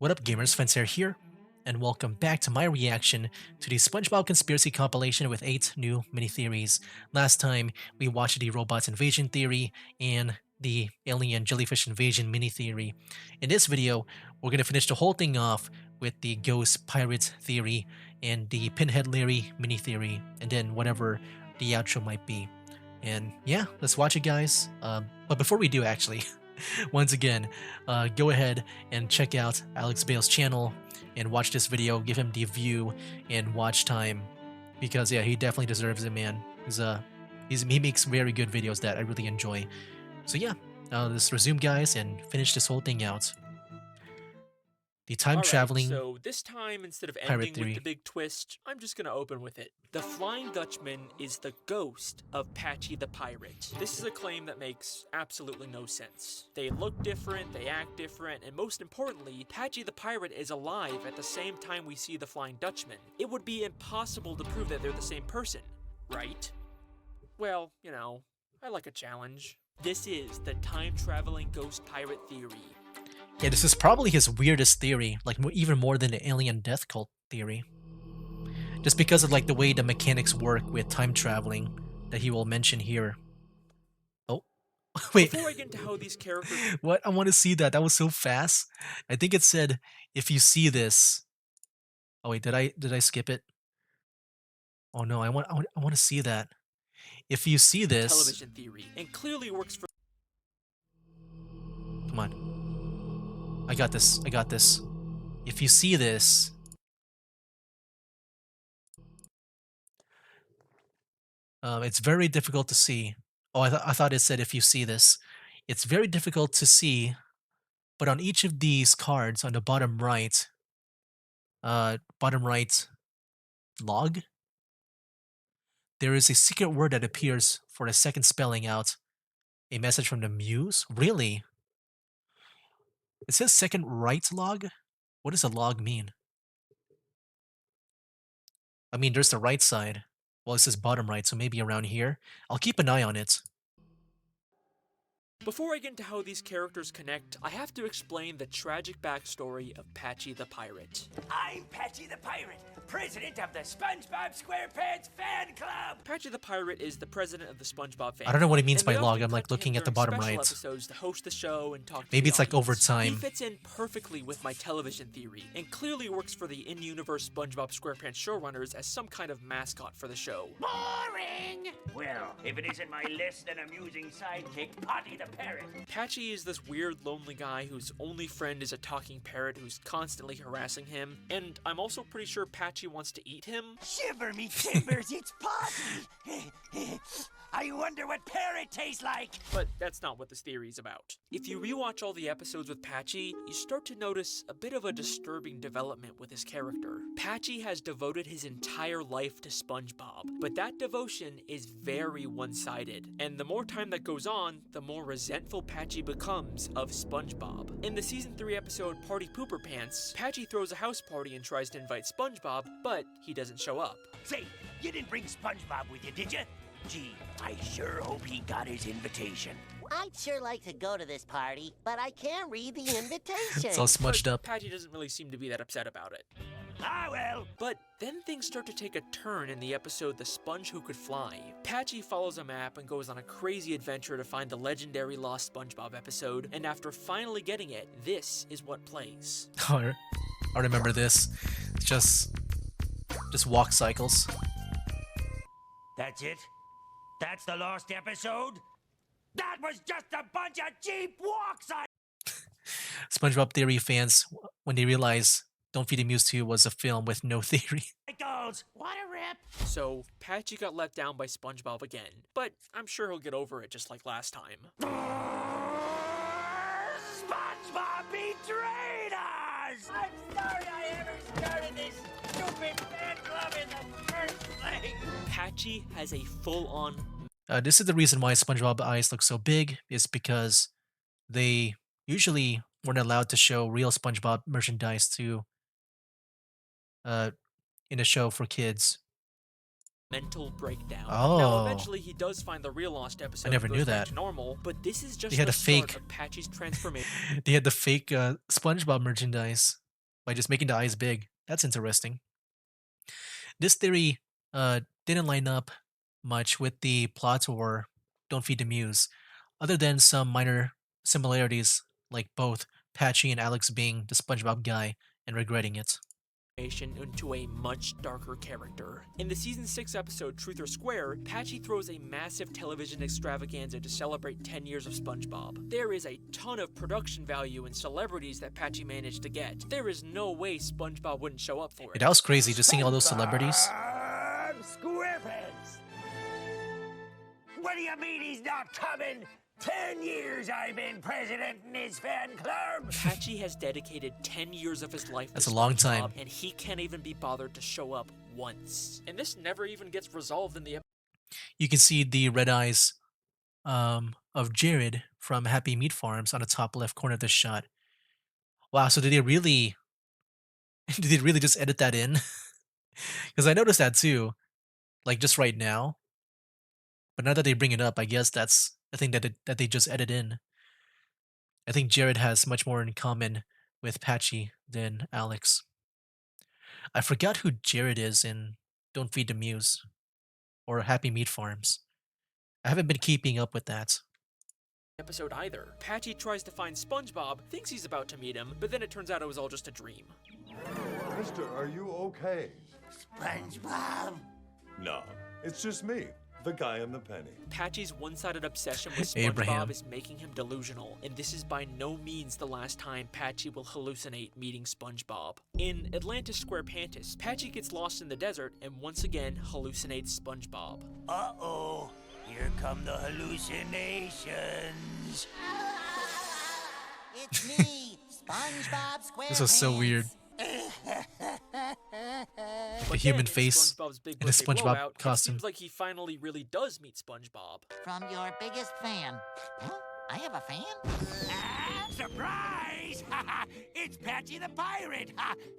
What up, gamers? Fencer here, and welcome back to my reaction to the SpongeBob conspiracy compilation with 8 new mini-theories. Last time, we watched the robots invasion theory and the alien jellyfish invasion mini-theory. In this video, we're going to finish the whole thing off with the ghost pirates theory and the Pinhead Larry mini-theory, and then whatever the outro might be. And yeah, let's watch it, guys. But before we do, actually, once again, go ahead and check out Alex Bale's channel and watch this video. Give him the view and watch time, because yeah, he definitely deserves it, man. He makes very good videos that I really enjoy. So yeah, let's resume, guys, and finish this whole thing out. The time Alright, traveling so this time, instead of pirate ending theory. with the big twist, I'm just gonna open with it. The Flying Dutchman is the ghost of Patchy the Pirate. This is a claim that makes absolutely no sense. They look different, they act different, and most importantly, Patchy the Pirate is alive at the same time we see the Flying Dutchman. It would be impossible to prove that they're the same person, right? Well, you know, I like a challenge. This is the time-traveling ghost pirate theory. Yeah, this is probably his weirdest theory, like even more than the alien death cult theory. Just because of like the way the mechanics work with time traveling that he will mention here. Oh, wait. Before I get into how these characters... What? I want to see that. That was so fast. I think it said, if you see this. Oh wait, did I skip it? Oh no, I want to see that. If you see this. television theory, and clearly works for... Come on. I got this. I got this. If you see this. It's very difficult to see. Oh, I thought it said if you see this. It's very difficult to see, but on each of these cards on the bottom right log, there is a secret word that appears for the second spelling out. A message from the muse? Really? It says second right log? What does a log mean? I mean, there's the right side. Well, it says bottom right, so maybe around here. I'll keep an eye on it. Before I get into how these characters connect, I have to explain the tragic backstory of Patchy the Pirate. I'm Patchy the Pirate, president of the SpongeBob SquarePants fan club! Patchy the Pirate is the president of the SpongeBob fan I don't know what it club, means and by they log. often I'm like cut to him looking at the during bottom special right. episodes to host the show and talk to Maybe the it's like audience. overtime. He fits in perfectly with my television theory, and clearly works for the in-universe SpongeBob SquarePants showrunners as some kind of mascot for the show. Boring! Well, if it isn't my less than amusing sidekick, Potty the Parrot. Patchy is this weird, lonely guy whose only friend is a talking parrot who's constantly harassing him, and I'm also pretty sure Patchy wants to eat him. Shiver me timbers, it's Potty! I wonder what parrot tastes like! But that's not what this theory is about. If you rewatch all the episodes with Patchy, you start to notice a bit of a disturbing development with his character. Patchy has devoted his entire life to SpongeBob, but that devotion is very one-sided, and the more time that goes on, the more resentful Patchy becomes of SpongeBob. In the season 3 episode Party Pooper Pants, Patchy throws a house party and tries to invite SpongeBob, but he doesn't show up. Say, you didn't bring SpongeBob with you, did you? Gee, I sure hope he got his invitation. I'd sure like to go to this party, but I can't read the invitation. It's all smudged But up. Patchy doesn't really seem to be that upset about it. Ah, well. But then things start to take a turn in the episode The Sponge Who Could Fly. Patchy follows a map and goes on a crazy adventure to find the legendary Lost SpongeBob episode, and after finally getting it, this is what plays. I remember this. It's just walk cycles. That's it? That's the lost episode? That was just a bunch of cheap walks I... SpongeBob theory fans, when they realize Don't Feed the Muse 2 was a film with no theory. Michaels, what a rip! So, Patchy got let down by SpongeBob again, but I'm sure he'll get over it just like last time. SpongeBob betrayed us! I'm sorry I ever started this stupid fan club in the first place! Patchy has a full-on... This is the reason why SpongeBob eyes look so big, is because they usually weren't allowed to show real SpongeBob merchandise to in a show for kids. mental breakdown. Oh. Now, eventually he does find the real Lost episode I never and knew goes back that. to normal, but this is just They had the a fake- start of Patchy's transformation. They had the fake SpongeBob merchandise. by just making the eyes big. That's interesting. This theory didn't line up much with the plot or Don't Feed the Muse, other than some minor similarities, like both Patchy and Alex being the SpongeBob guy and regretting it. Into a much darker character. In the season 6 episode Truth or Square, Patchy throws a massive television extravaganza to celebrate 10 years of SpongeBob. There is a ton of production value and celebrities that Patchy managed to get. There is no way SpongeBob wouldn't show up for Yeah, it. that was crazy, just seeing all those celebrities. SquarePants! What do you mean he's not coming? 10 years I've been president in his fan club! Patchy has dedicated 10 years of his life That's to a long SpongeBob, time. and he can't even be bothered to show up once. And this never even gets resolved in the You can see the red eyes of Jared from Happy Meat Farms on the top left corner of this shot. Wow, so did they really did they really just edit that in? Because I noticed that too, like just right now. But now that they bring it up, I guess that's the thing that they just edit in. I think Jared has much more in common with Patchy than Alex. I forgot who Jared is in Don't Feed the Muse or Happy Meat Farms. I haven't been keeping up with that. episode either. Patchy tries to find SpongeBob, thinks he's about to meet him, but then it turns out it was all just a dream. Mister, are you okay? SpongeBob! No, it's just me, the guy in the penny. Patchy's one-sided obsession with SpongeBob Abraham. is making him delusional, and this is by no means the last time Patchy will hallucinate meeting SpongeBob. In Atlantis SquarePantis, Patchy gets lost in the desert and once again hallucinates SpongeBob. Uh-oh, here come the hallucinations. It's me, SpongeBob SquarePants. This was so weird. But human then, face in SpongeBob's big in a birthday SpongeBob blowout, costume. It seems like he finally really does meet SpongeBob. From your biggest fan. Huh? I have a fan? Surprise! It's Patchy the Pirate!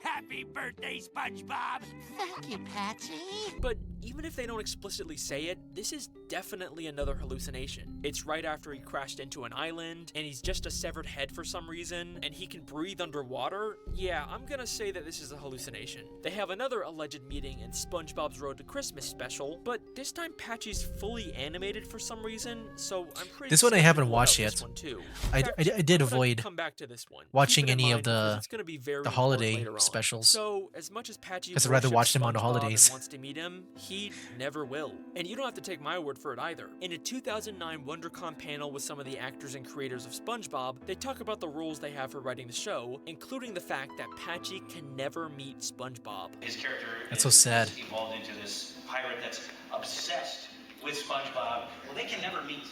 Happy birthday, SpongeBob! Thank you, Patchy. But even if they don't explicitly say it, this is definitely another hallucination. It's right after he crashed into an island, and he's just a severed head for some reason, and he can breathe underwater. Yeah, I'm gonna say that this is a hallucination. They have another alleged meeting in SpongeBob's Road to Christmas special, but this time Patchy's fully animated for some reason, so I'm pretty This one I certain haven't we'll watched about yet. this one too. I In d- fact, I d- I did I'm gonna avoid come back to this one. watching Keep it in any of mind because the- it's gonna be very the important holiday later on. specials. So, as much as Patchy 'Cause I'd rather worships watch them on the SpongeBob holidays. and wants to meet him, he never will. And you don't have to take my word for it either. In a 2009 WonderCon panel with some of the actors and creators of SpongeBob, they talk about the rules they have for writing the show, including the fact that Patchy can never meet SpongeBob. His character That's so sad. is evolved into this pirate that's obsessed with SpongeBob. Well, they can never meet,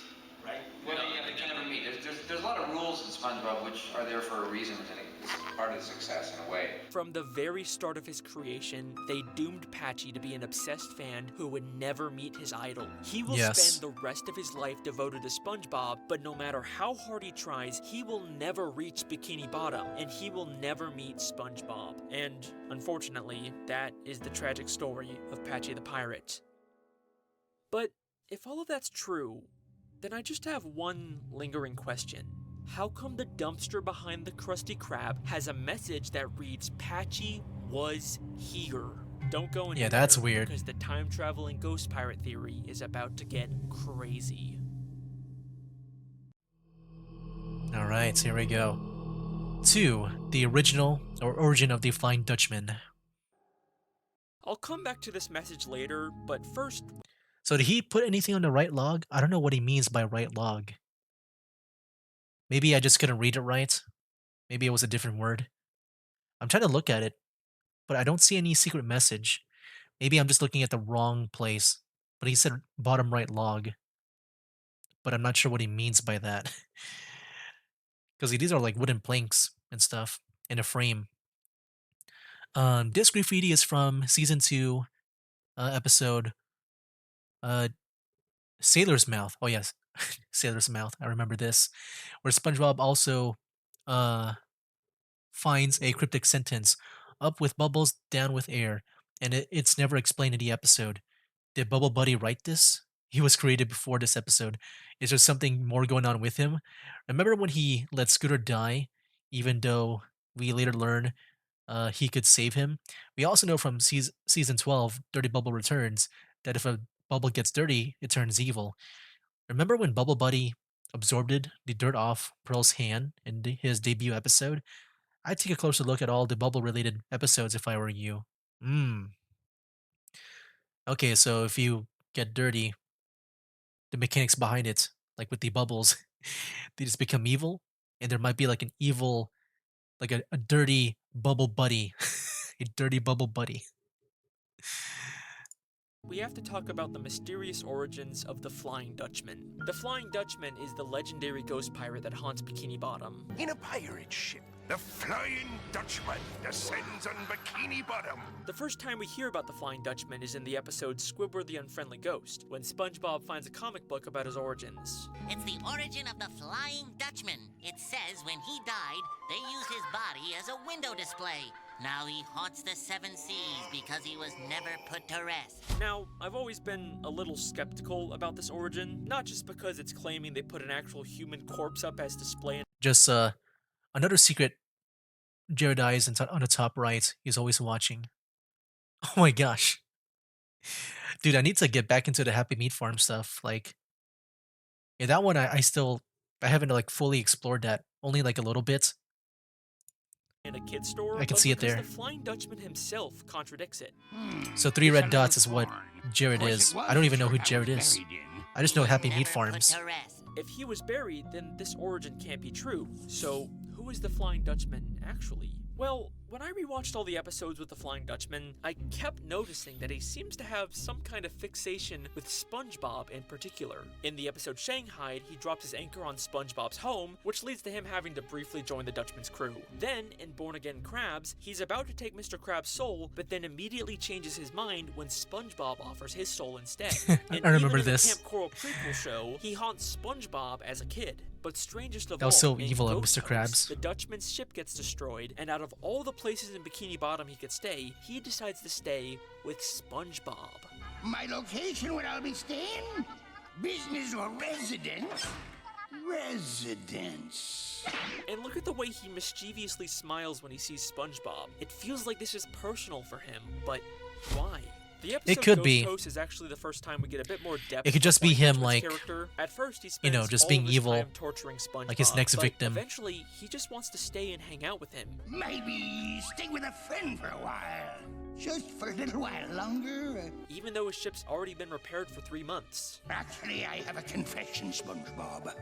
right? Well, yeah, they can never meet. There's a lot of rules in SpongeBob which are there for a reason, and it's part of the success in a way. From the very start of his creation, they doomed Patchy to be an obsessed fan who would never meet his idol. He will Yes. spend the rest of his life devoted to SpongeBob, but no matter how hard he tries, he will never reach Bikini Bottom, and he will never meet SpongeBob. And unfortunately, that is the tragic story of Patchy the Pirate. But if all of that's true, then I just have one lingering question. How come the dumpster behind the Krusty Krab has a message that reads, Patchy was here? Don't go in Yeah, that's weird. because the time-traveling ghost pirate theory is about to get crazy. Alright, so here we go. 2. The original or origin of the Flying Dutchman. I'll come back to this message later, but first, So did he put anything on the right log? I don't know what he means by right log. Maybe I just couldn't read it right. Maybe it was a different word. I'm trying to look at it, but I don't see any secret message. Maybe I'm just looking at the wrong place. But he said bottom right log. But I'm not sure what he means by that. Because these are like wooden planks and stuff in a frame. This graffiti is from season 2, episode Sailor's Mouth. Oh yes, Sailor's Mouth. I remember this, where SpongeBob also finds a cryptic sentence: "Up with bubbles, down with air," and it's never explained in the episode. Did Bubble Buddy write this? He was created before this episode. Is there something more going on with him? Remember when he let Scooter die, even though we later learn he could save him. We also know from season 12, Dirty Bubble Returns, that if a bubble gets dirty, it turns evil. Remember when Bubble Buddy absorbed the dirt off Pearl's hand in his debut episode? I'd take a closer look at all the bubble related episodes if I were you. Hmm. Okay, so if you get dirty, the mechanics behind it, like with the bubbles, they just become evil, and there might be like an evil, like a dirty bubble buddy, a dirty bubble buddy. We have to talk about the mysterious origins of the Flying Dutchman. The Flying Dutchman is the legendary ghost pirate that haunts Bikini Bottom. In a pirate ship, the Flying Dutchman descends on Bikini Bottom. The first time we hear about the Flying Dutchman is in the episode Squidward the Unfriendly Ghost, when SpongeBob finds a comic book about his origins. It's the origin of the Flying Dutchman. It says when he died, they used his body as a window display. Now he haunts the seven seas because he was never put to rest. Now, I've always been a little skeptical about this origin, not just because it's claiming they put an actual human corpse up as display. Just another secret. Jared eyes on the top right. He's always watching. Oh my gosh, dude! I need to get back into the Happy Meat Farm stuff. Like, yeah, that one I haven't like fully explored that. Only like a little bit. In a kid's store, I can but see it because there. the Flying Dutchman himself contradicts it. So three red dots is what Jared is. I don't even know who Jared is. I just know Happy Meat Never Farms. put to rest. If he was buried, then this origin can't be true. So, who is the Flying Dutchman actually? Well, when I rewatched all the episodes with the Flying Dutchman, I kept noticing that he seems to have some kind of fixation with SpongeBob in particular. In the episode Shanghai, he drops his anchor on SpongeBob's home, which leads to him having to briefly join the Dutchman's crew. Then, in Born Again Krabs, he's about to take Mr. Krabs' soul, but then immediately changes his mind when SpongeBob offers his soul instead. And I remember even in this. the Camp Coral prequel show, he haunts SpongeBob as a kid. But strangest of That all, was so in evil of Ghost Mr. Coast, Krabs. the Dutchman's ship gets destroyed, and out of all the places in Bikini Bottom he could stay, he decides to stay with SpongeBob. My location where I'll be staying? Business or residence? Residence. And look at the way he mischievously smiles when he sees SpongeBob. It feels like this is personal for him, but why? The episode could Ghost be. Coast is actually the first time we get a bit more depth. It could just into be Flying him, Dutchman's like, character. At first, he spends you know, just all being of his evil, time torturing SpongeBob, like his next but victim. eventually, he just wants to stay and hang out with him. Maybe stay with a friend for a while. Just for a little while longer. Even though his ship's already been repaired for 3 months. Actually, I have a confession, SpongeBob.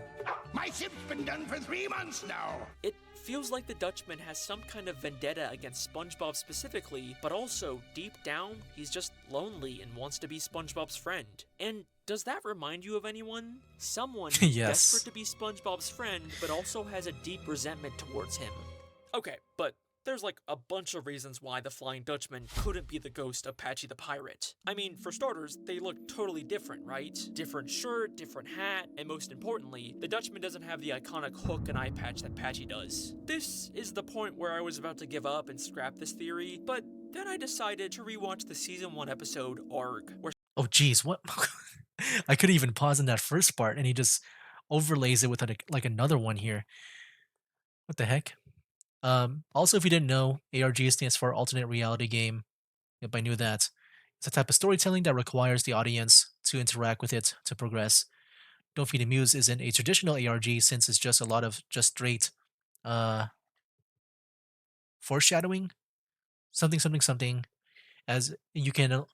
My ship's been done for 3 months now. It feels like the Dutchman has some kind of vendetta against SpongeBob specifically, but also, deep down, he's just lonely and wants to be SpongeBob's friend. And does that remind you of anyone? Someone who's Yes. desperate to be SpongeBob's friend, but also has a deep resentment towards him. Okay, but there's like a bunch of reasons why the Flying Dutchman couldn't be the ghost of Patchy the Pirate. I mean, for starters, they look totally different, right? Different shirt, different hat, and most importantly, the Dutchman doesn't have the iconic hook and eye patch that Patchy does. This is the point where I was about to give up and scrap this theory, but then I decided to rewatch the season 1 episode Arg, where Oh geez, what? I could even pause in that first part, and he just overlays it with like another one here. What the heck? Also, if you didn't know, ARG stands for Alternate Reality Game. Yep, I knew that. It's a type of storytelling that requires the audience to interact with it to progress. Don't Feed the Muse isn't a traditional ARG since it's just a lot of just straight uh foreshadowing, something, as you can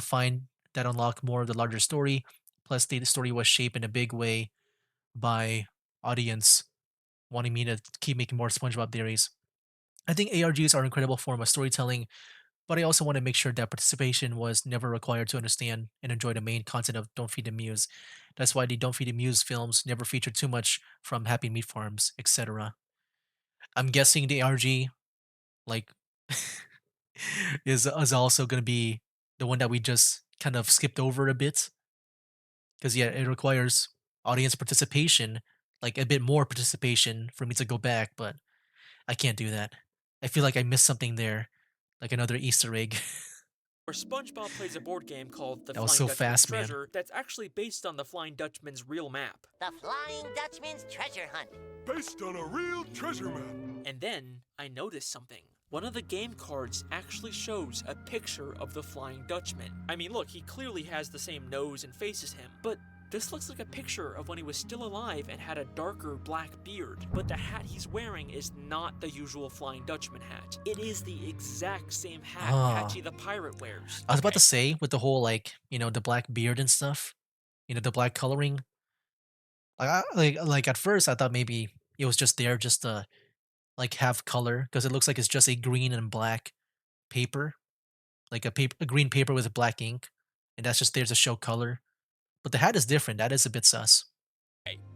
find that unlock more of the larger story. Plus, the story was shaped in a big way by audience wanting me to keep making more SpongeBob theories. I think ARGs are an incredible form of storytelling, but I also want to make sure that participation was never required to understand and enjoy the main content of Don't Feed the Muse. That's why the Don't Feed the Muse films never featured too much from Happy Meat Farms, etc. I'm guessing the ARG, like, is also going to be the one that we just kind of skipped over a bit. Because, yeah, it requires audience participation, like a bit more participation for me to go back, but I can't do that. I feel like I missed something there, like another Easter egg. SpongeBob plays a board game called The That was Flying so Dutchman's fast, man. Treasure that's actually based on the Flying Dutchman's real map. The Flying Dutchman's treasure hunt. Based on a real treasure map. And then I noticed something. one of the game cards actually shows a picture of the Flying Dutchman. I mean, look, he clearly has the same nose and face as him, but this looks like a picture of when he was still alive and had a darker black beard. But the hat he's wearing is not the usual Flying Dutchman hat. It is the exact same hat Patchy the Pirate wears. I was about to say, with the whole, like, the black beard and stuff, the black coloring. Like at first, I thought maybe it was just there just to, like, have color, because it looks like it's just a green and black paper, like a green paper with a black ink, and that's just there to show color. But the hat is different. That is a bit sus.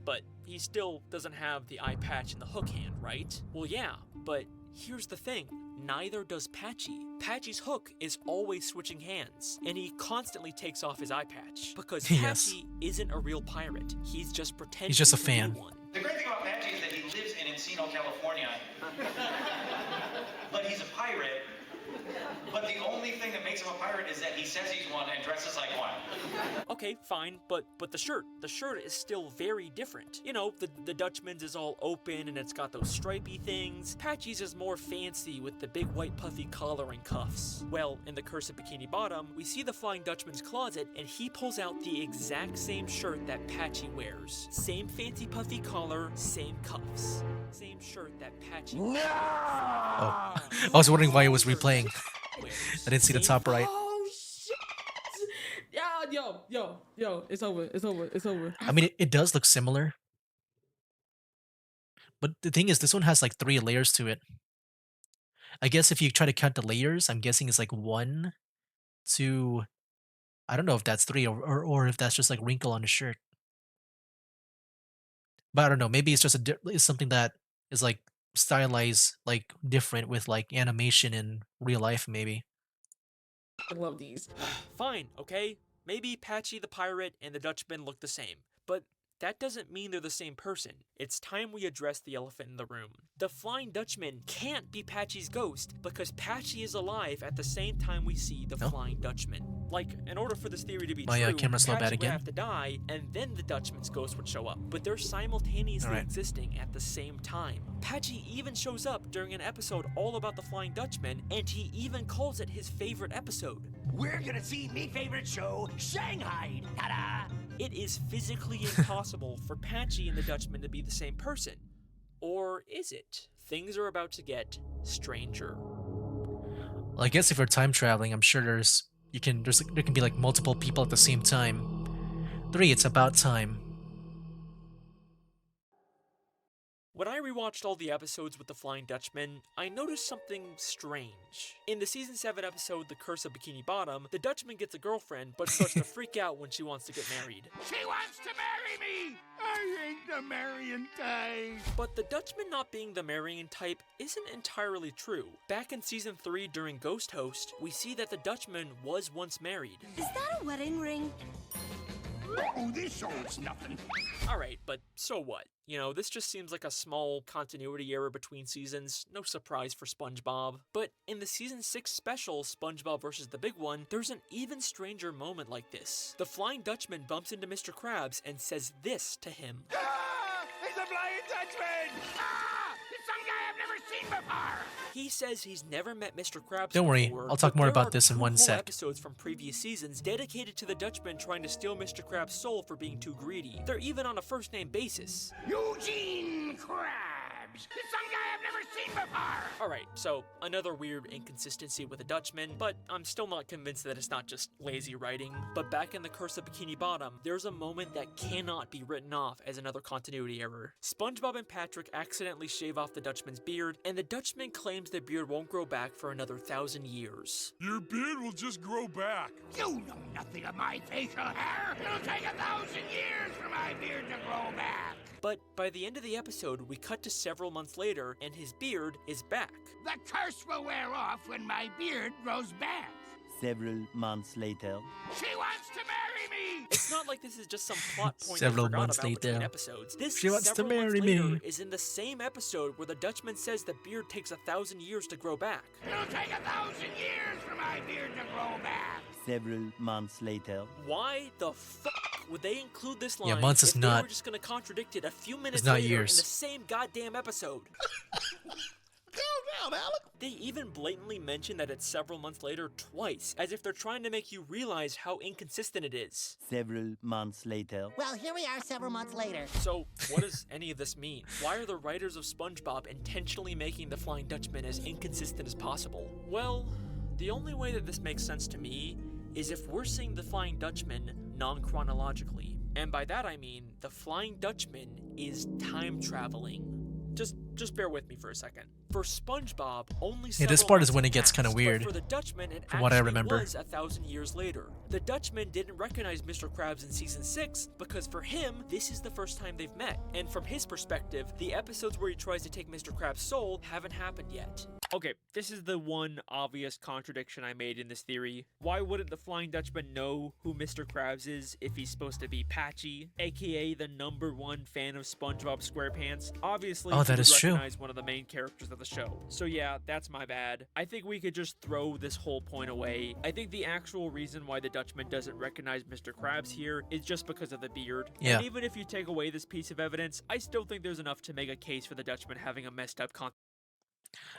But he still doesn't have the eye patch and the hook hand, right? Well, yeah, but here's the thing. Neither does Patchy. Patchy's hook is always switching hands, and he constantly takes off his eye patch because Yes. Patchy isn't a real pirate. He's just pretending He's just a to be fan. one. The great thing about Patchy is that he lives in Encino, California. But he's a pirate. But the only thing that makes him a pirate is that he says he's one and dresses like one. Okay, fine, but the shirt is still very different. You know, the Dutchman's is all open and it's got those stripy things. Patchy's is more fancy with the big white puffy collar and cuffs. Well, in the Curse of Bikini Bottom, we see the Flying Dutchman's closet and he pulls out the exact same shirt that Patchy wears. Same fancy puffy collar, same cuffs. Same shirt that Patchy wears. Oh, I was wondering why it was replaying. I didn't see the top right. Oh shit! Yeah, yo, it's over. I mean, it does look similar. But the thing is, this one has like 3 layers to it. I guess if you try to count the layers, I'm guessing it's like 1, 2. I don't know if that's 3 or if that's just like wrinkle on the shirt. But I don't know. Maybe it's just it's something that is like stylized like different with like animation in real life. Maybe. I love these. Fine, okay? Maybe Patchy the Pirate and the Dutchman look the same, but that doesn't mean they're the same person. It's time we address the elephant in the room. The Flying Dutchman can't be Patchy's ghost because Patchy is alive at the same time we see the Flying Dutchman. Like, in order for this theory to be true, camera's not bad Patchy would again. have to die, and then the Dutchman's ghost would show up. But they're simultaneously existing at the same time. Patchy even shows up during an episode all about the Flying Dutchman, and he even calls it his favorite episode. We're gonna see me favorite show, Shanghai. Ta-da! It is physically impossible for Patchy and the Dutchman to be the same person. Or is it? Things are about to get stranger. Well, I guess if you're time traveling, I'm sure there can be like multiple people at the same time. 3, it's about time. When I rewatched all the episodes with the Flying Dutchman, I noticed something strange. In the Season 7 episode, The Curse of Bikini Bottom, the Dutchman gets a girlfriend, but starts to freak out when she wants to get married. She wants to marry me! I ain't the marrying type. But the Dutchman not being the marrying type isn't entirely true. Back in Season 3 during Ghost Host, we see that the Dutchman was once married. Is that a wedding ring? Oh, this show's nothing. Alright, but so what? You know, this just seems like a small continuity error between seasons, no surprise for SpongeBob. But in the Season 6 special, SpongeBob vs. the Big One, there's an even stranger moment like this. The Flying Dutchman bumps into Mr. Krabs and says this to him. Ah! He's a Flying Dutchman! Ah! It's some guy I've never seen before! He says he's never met Mr. Krabs Don't worry, before, I'll talk but more there about are this in 2 one whole sec. episodes from previous seasons dedicated to the Dutchman trying to steal Mr. Krabs' soul for being too greedy. They're even on a first-name basis. Eugene Krabs! It's some guy I've never seen before! Alright, so another weird inconsistency with the Dutchman, but I'm still not convinced that it's not just lazy writing. But back in The Curse of Bikini Bottom, there's a moment that cannot be written off as another continuity error. SpongeBob and Patrick accidentally shave off the Dutchman's beard, and the Dutchman claims the beard won't grow back for another 1,000 years. Your beard will just grow back. You know nothing of my facial hair! It'll take 1,000 years for my beard to grow back! But by the end of the episode, we cut to several months later, and his beard is back. The curse will wear off when my beard grows back. Several months later. She wants to marry me! It's not like this is just some plot point Several I forgot months about between later. episodes. This She wants to several months marry later me. is in the same episode where the Dutchman says the beard takes 1,000 years to grow back. It'll take 1,000 years for my beard to grow back. Several months later. Why the fuck would they include this line Yeah, months is if they not- were just gonna contradict it a few minutes not later years. in the same goddamn episode? Calm down, Alex. They even blatantly mention that it's several months later twice, as if they're trying to make you realize how inconsistent it is. Several months later. Well, here we are several months later. So, what does any of this mean? Why are the writers of SpongeBob intentionally making the Flying Dutchman as inconsistent as possible? Well, the only way that this makes sense to me is if we're seeing the Flying Dutchman non-chronologically. And by that I mean, the Flying Dutchman is time traveling. Just bear with me for a second. For SpongeBob, only Yeah, this several part is months when had it gets kind of passed, weird. But for the Dutchman, it from what I actually remember. was 1,000 years later. The Dutchman didn't recognize Mr. Krabs in season 6 because for him, this is the first time they've met. And from his perspective, the episodes where he tries to take Mr. Krabs' soul haven't happened yet. Okay, this is the one obvious contradiction I made in this theory. Why wouldn't the Flying Dutchman know who Mr. Krabs is if he's supposed to be Patchy, aka the #1 fan of SpongeBob SquarePants? Obviously, Oh, he that would is true. recognize one of the main characters of the show. So yeah, that's my bad. I think we could just throw this whole point away. I think the actual reason why the Dutchman doesn't recognize Mr. Krabs here is just because of the beard. Yeah. And even if you take away this piece of evidence, I still think there's enough to make a case for the Dutchman having a messed up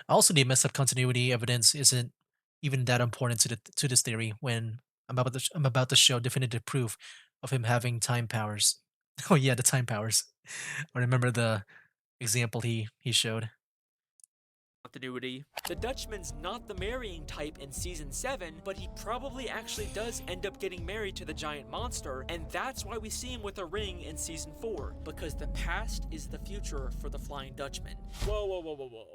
Also, the messed up continuity evidence isn't even that important to this theory when I'm about to show definitive proof of him having time powers. Oh yeah, the time powers. I remember the example he showed. continuity. The Dutchman's not the marrying type in season 7, but he probably actually does end up getting married to the giant monster, and that's why we see him with a ring in season 4, because the past is the future for the Flying Dutchman. Whoa.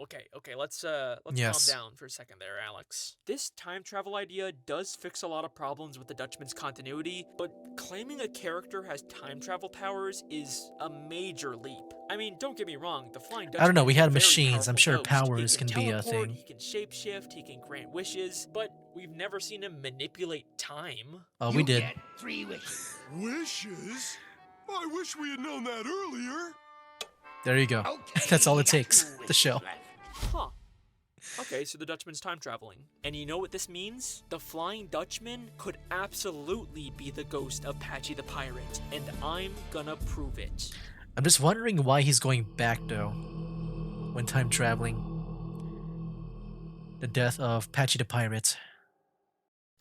Okay, let's Yes. calm down for a second there, Alex. This time travel idea does fix a lot of problems with the Dutchman's continuity, but claiming a character has time travel powers is a major leap. I mean, don't get me wrong, the Flying Dutchman I don't know. We is a had very machines. I'm powerful sure ghost. powers He can be a teleport, thing. He can shapeshift, he can grant wishes, but we've never seen him manipulate time. Oh, we You did. get 3 wishes. Wishes? I wish we had known that earlier. There you go. Okay, That's all you it got takes 2 to wishes show. left. Huh. Okay, so the Dutchman's time traveling. And you know what this means? The Flying Dutchman could absolutely be the ghost of Patchy the Pirate, and I'm gonna prove it. I'm just wondering why he's going back though. When time traveling. The death of Patchy the Pirate.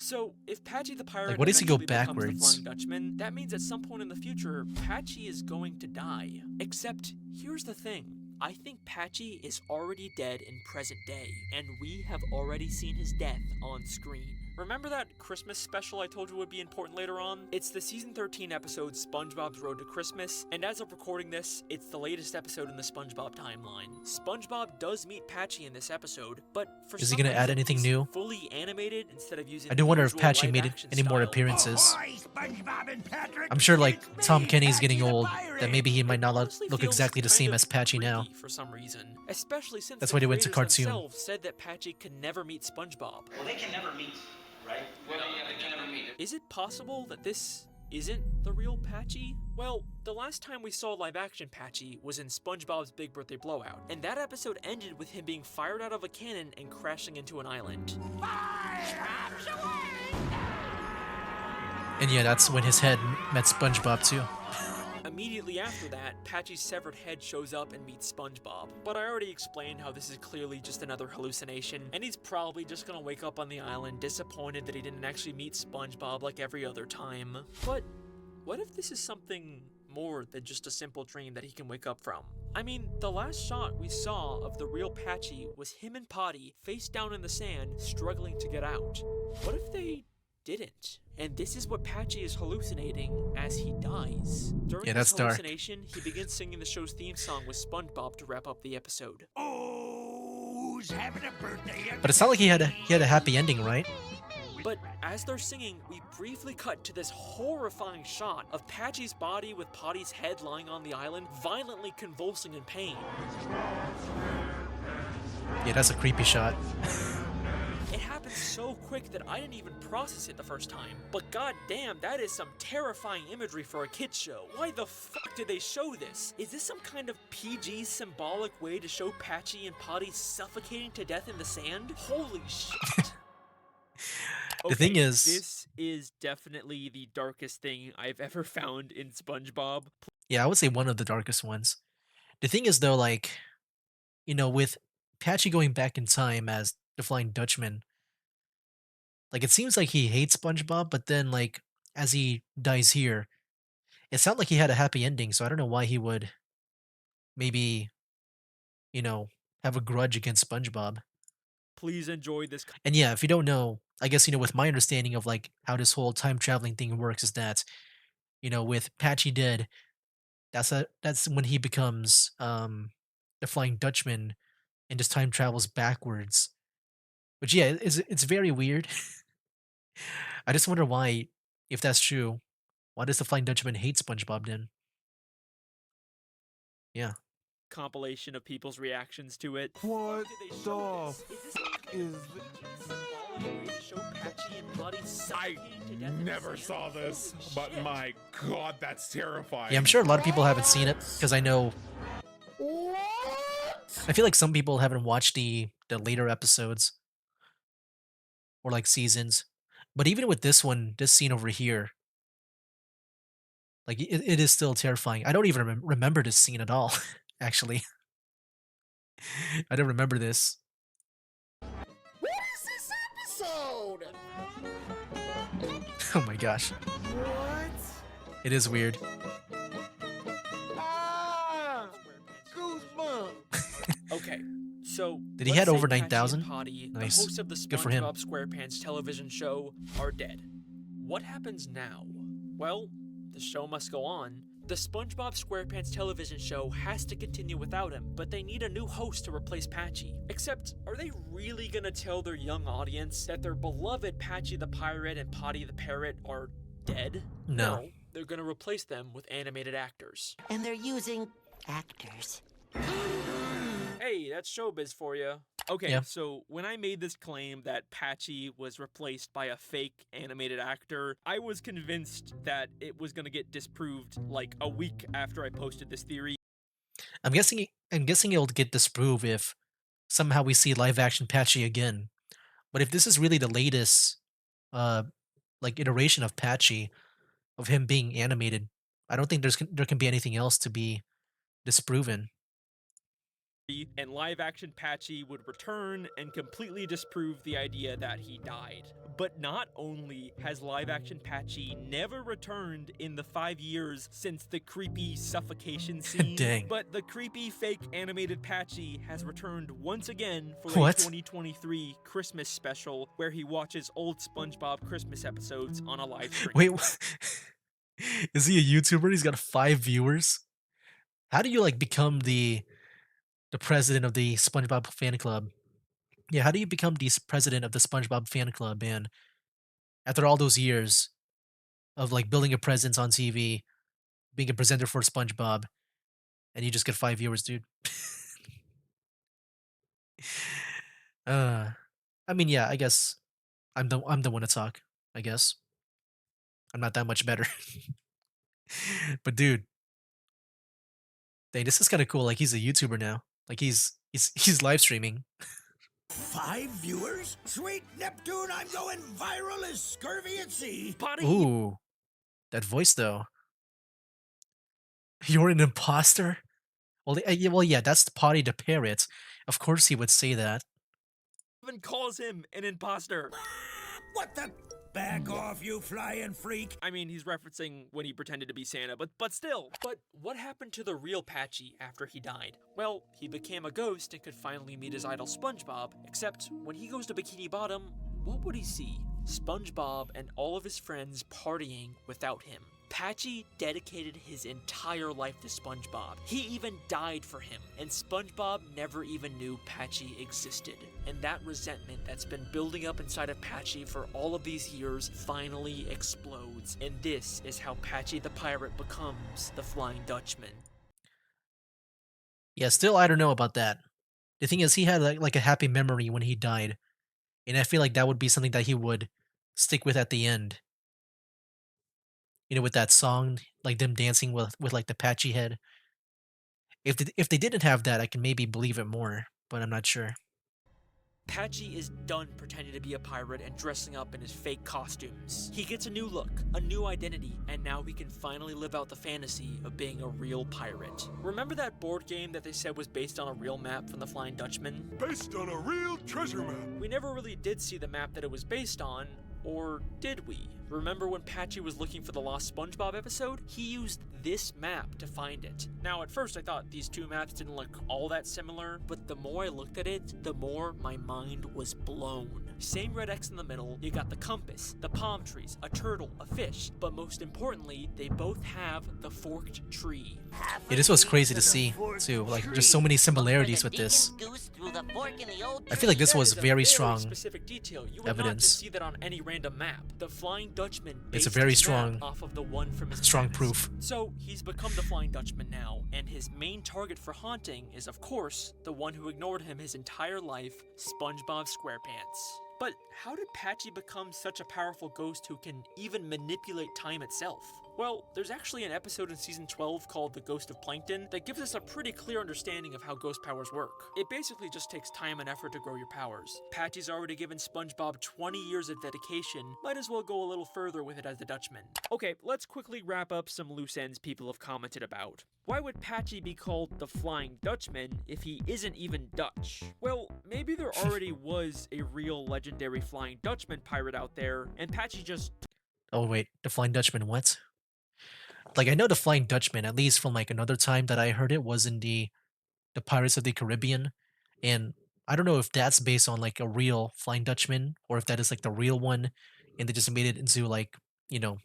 So, if Patchy the Pirate what does he go eventually becomes the backwards? Flying Dutchman, that means at some point in the future, Patchy is going to die. Except, here's the thing. I think Patchy is already dead in present day, and we have already seen his death on screen. Remember that Christmas special I told you would be important later on? It's the season 13 episode SpongeBob's Road to Christmas, and as of recording this, it's the latest episode in the SpongeBob timeline. SpongeBob does meet Patchy in this episode, but for Is he some gonna add reason, anything he's new? fully animated instead of using I do wonder if the usual Patchy made live-action any more style. appearances. Ahoy, SpongeBob and Patrick. I'm sure like It's Tom me, Kenny's getting Patchy the old, Pirate. that maybe he might It not honestly look feels exactly the kind same of as Patchy now. creepy for some reason, especially since That's the why they went to creators cartoon. themselves said that Patchy could never meet SpongeBob. Well, they can never meet, right? Well, yeah, they can never meet. Is it possible that this isn't the real Patchy? Well, the last time we saw live-action Patchy was in SpongeBob's Big Birthday Blowout, and that episode ended with him being fired out of a cannon and crashing into an island. And yeah, that's when his head met SpongeBob too. Immediately after that, Patchy's severed head shows up and meets SpongeBob. But I already explained how this is clearly just another hallucination, and he's probably just gonna wake up on the island disappointed that he didn't actually meet SpongeBob like every other time. But what if this is something more than just a simple dream that he can wake up from? I mean, the last shot we saw of the real Patchy was him and Potty face down in the sand, struggling to get out. What if they didn't? And this is what Patchy is hallucinating as he dies. During Yeah, this that's dark. hallucination, he begins singing the show's theme song with SpongeBob to wrap up the episode. Oh, who's having a birthday? But it's not like he had a happy ending, right? But as they're singing, we briefly cut to this horrifying shot of Patchy's body with Potty's head lying on the island, violently convulsing in pain. Yeah, that's a creepy shot. It happened so quick that I didn't even process it the first time. But goddamn, that is some terrifying imagery for a kids show. Why the fuck did they show this? Is this some kind of PG symbolic way to show Patchy and Potty suffocating to death in the sand? Holy shit. The thing is- this is definitely the darkest thing I've ever found in SpongeBob. Yeah, I would say one of the darkest ones. The thing is though, like, with Patchy going back in time as the Flying Dutchman, like it seems like he hates SpongeBob, but then like as he dies here, it sounded like he had a happy ending, so I don't know why he would maybe, you know, have a grudge against SpongeBob. Please enjoy this. And yeah, if you don't know, I guess with my understanding of like how this whole time traveling thing works is that, with Patchy dead, that's when he becomes the Flying Dutchman and just time travels backwards. But yeah, it's very weird. I just wonder why, if that's true, why does the Flying Dutchman hate SpongeBob then? Yeah. Compilation of people's reactions to it. What Did they the show f- this? is Symbolic way to show Patchy and Bloody I suffocating to death in the never sand? saw this, Holy but shit. my god, that's terrifying. Yeah, I'm sure a lot of people haven't seen it because I know I feel like some people haven't watched the later episodes or like seasons. But even with this one, this scene over here, like it is still terrifying. I don't even remember this scene at all. Actually, I don't remember this. What is this episode? Oh my gosh, What? it is weird. Ah! Goosebumps. Okay, so Did he let's had say over Patchy 9,000? and Potty, Nice. the hosts of the Good for him. SpongeBob SquarePants television show, are dead. What happens now? Well, the show must go on. The SpongeBob SquarePants television show has to continue without him, but they need a new host to replace Patchy. Except, are they really gonna tell their young audience that their beloved Patchy the Pirate and Potty the Parrot are dead? No. They're gonna replace them with animated actors. And they're using actors. Hey, that's showbiz for you. Okay, Yeah. so when I made this claim that Patchy was replaced by a fake animated actor, I was convinced that it was gonna get disproved like a week after I posted this theory. I'm guessing it'll get disproved if somehow we see live action Patchy again. But if this is really the latest uh like iteration of Patchy, of him being animated, I don't think there can be anything else to be disproven. And live action Patchy would return and completely disprove the idea that he died. But not only has live action Patchy never returned in the 5 years since the creepy suffocation scene, Dang. but the creepy fake animated Patchy has returned once again for What? a 2023 Christmas special where he watches old SpongeBob Christmas episodes on a live stream. Wait, is he a YouTuber? He's got 5 viewers. How do you like become the president of the SpongeBob fan club? Yeah, how do you become the president of the SpongeBob fan club? And after all those years of like building a presence on TV, being a presenter for SpongeBob, and you just get 5 viewers, dude. uh, I mean, yeah, I guess I'm the one to talk. I guess I'm not that much better, but dude, dang, this is kind of cool. Like he's a YouTuber now. Like he's live streaming. 5 viewers? Sweet Neptune, I'm going viral as scurvy at sea. Potty! Ooh, that voice though. You're an imposter. Well, yeah, that's the Potty the Parrot. Of course he would say that. Even calls him an imposter. What the? Back off, you flying freak. I mean, he's referencing when he pretended to be Santa, but still. But what happened to the real Patchy after he died? Well, he became a ghost and could finally meet his idol SpongeBob, except when he goes to Bikini Bottom, what would he see? SpongeBob and all of his friends partying without him. Patchy dedicated his entire life to SpongeBob. He even died for him, and SpongeBob never even knew Patchy existed. And that resentment that's been building up inside of Patchy for all of these years finally explodes. And this is how Patchy the Pirate becomes the Flying Dutchman. Yeah, still I don't know about that. The thing is, he had like a happy memory when he died, and I feel like that would be something that he would stick with at the end. With that song, like them dancing with like the patchy head. If they didn't have that, I can maybe believe it more, but I'm not sure. Patchy is done pretending to be a pirate and dressing up in his fake costumes. He gets a new look, a new identity, and now he can finally live out the fantasy of being a real pirate. Remember that board game that they said was based on a real map from the Flying Dutchman? Based on a real treasure map. We never really did see the map that it was based on, or did we? Remember when Patchy was looking for the Lost SpongeBob episode? He used this map to find it. Now, at first I thought these two maps didn't look all that similar, but the more I looked at it, the more my mind was blown. Same red X in the middle, you got the compass, the palm trees, a turtle, a fish, but most importantly, they both have the forked tree. Yeah, this was crazy to see, too. Like, there's so many similarities with this. I feel like this was very strong specific detail. You would not evidence. just see that on any random map. The Flying Dutchman It's a based very his map strong, off of the one from his strong premise. proof. So he's become the Flying Dutchman now, and his main target for haunting is, of course, the one who ignored him his entire life, SpongeBob SquarePants. But how did Patchy become such a powerful ghost who can even manipulate time itself? Well, there's actually an episode in Season 12 called The Ghost of Plankton that gives us a pretty clear understanding of how ghost powers work. It basically just takes time and effort to grow your powers. Patchy's already given SpongeBob 20 years of dedication, might as well go a little further with it as the Dutchman. Okay, let's quickly wrap up some loose ends people have commented about. Why would Patchy be called the Flying Dutchman if he isn't even Dutch? Well, maybe there already was a real legendary Flying Dutchman pirate out there, and Patchy just... Oh wait, the Flying Dutchman, what? Like, I know the Flying Dutchman, at least from like another time that I heard it, was in the Pirates of the Caribbean, and I don't know if that's based on like a real Flying Dutchman or if that is like the real one, and they just made it into like, you know,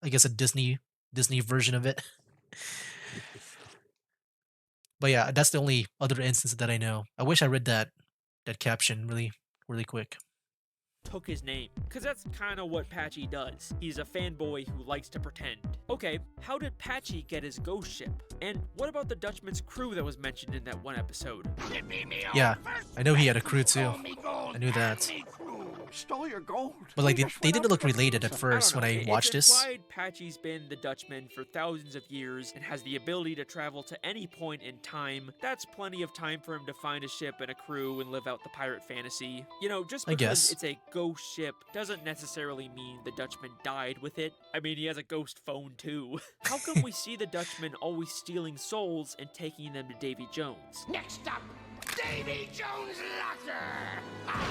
I guess a Disney version of it. But yeah, that's the only other instance that I know. I wish I read that caption really quick. took his name, because that's kind of what Patchy does. He's a fanboy who likes to pretend. Okay, how did Patchy get his ghost ship? And what about the Dutchman's crew that was mentioned in that one episode? Yeah, I know he had a crew too. I knew that. Stole your gold. But like they didn't look related at first I when don't know. I watched it's this. implied Patchy's been the Dutchman for thousands of years and has the ability to travel to any point in time. That's plenty of time for him to find a ship and a crew and live out the pirate fantasy. You know, just I because guess. it's a ghost ship doesn't necessarily mean the Dutchman died with it. I mean, he has a ghost phone too. How come we see the Dutchman always stealing souls and taking them to Davy Jones? Next up, Davy Jones' locker.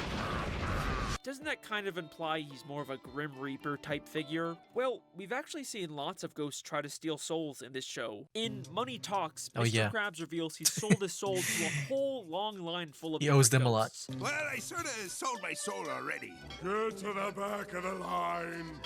Doesn't that kind of imply he's more of a Grim Reaper type figure? Well, we've actually seen lots of ghosts try to steal souls in this show. In Money Talks, Oh, Mr. yeah. Krabs reveals he sold his soul to a whole long line full of He owes different them a lot. ghosts. Well, I sort of sold my soul already. Get to the back of the line.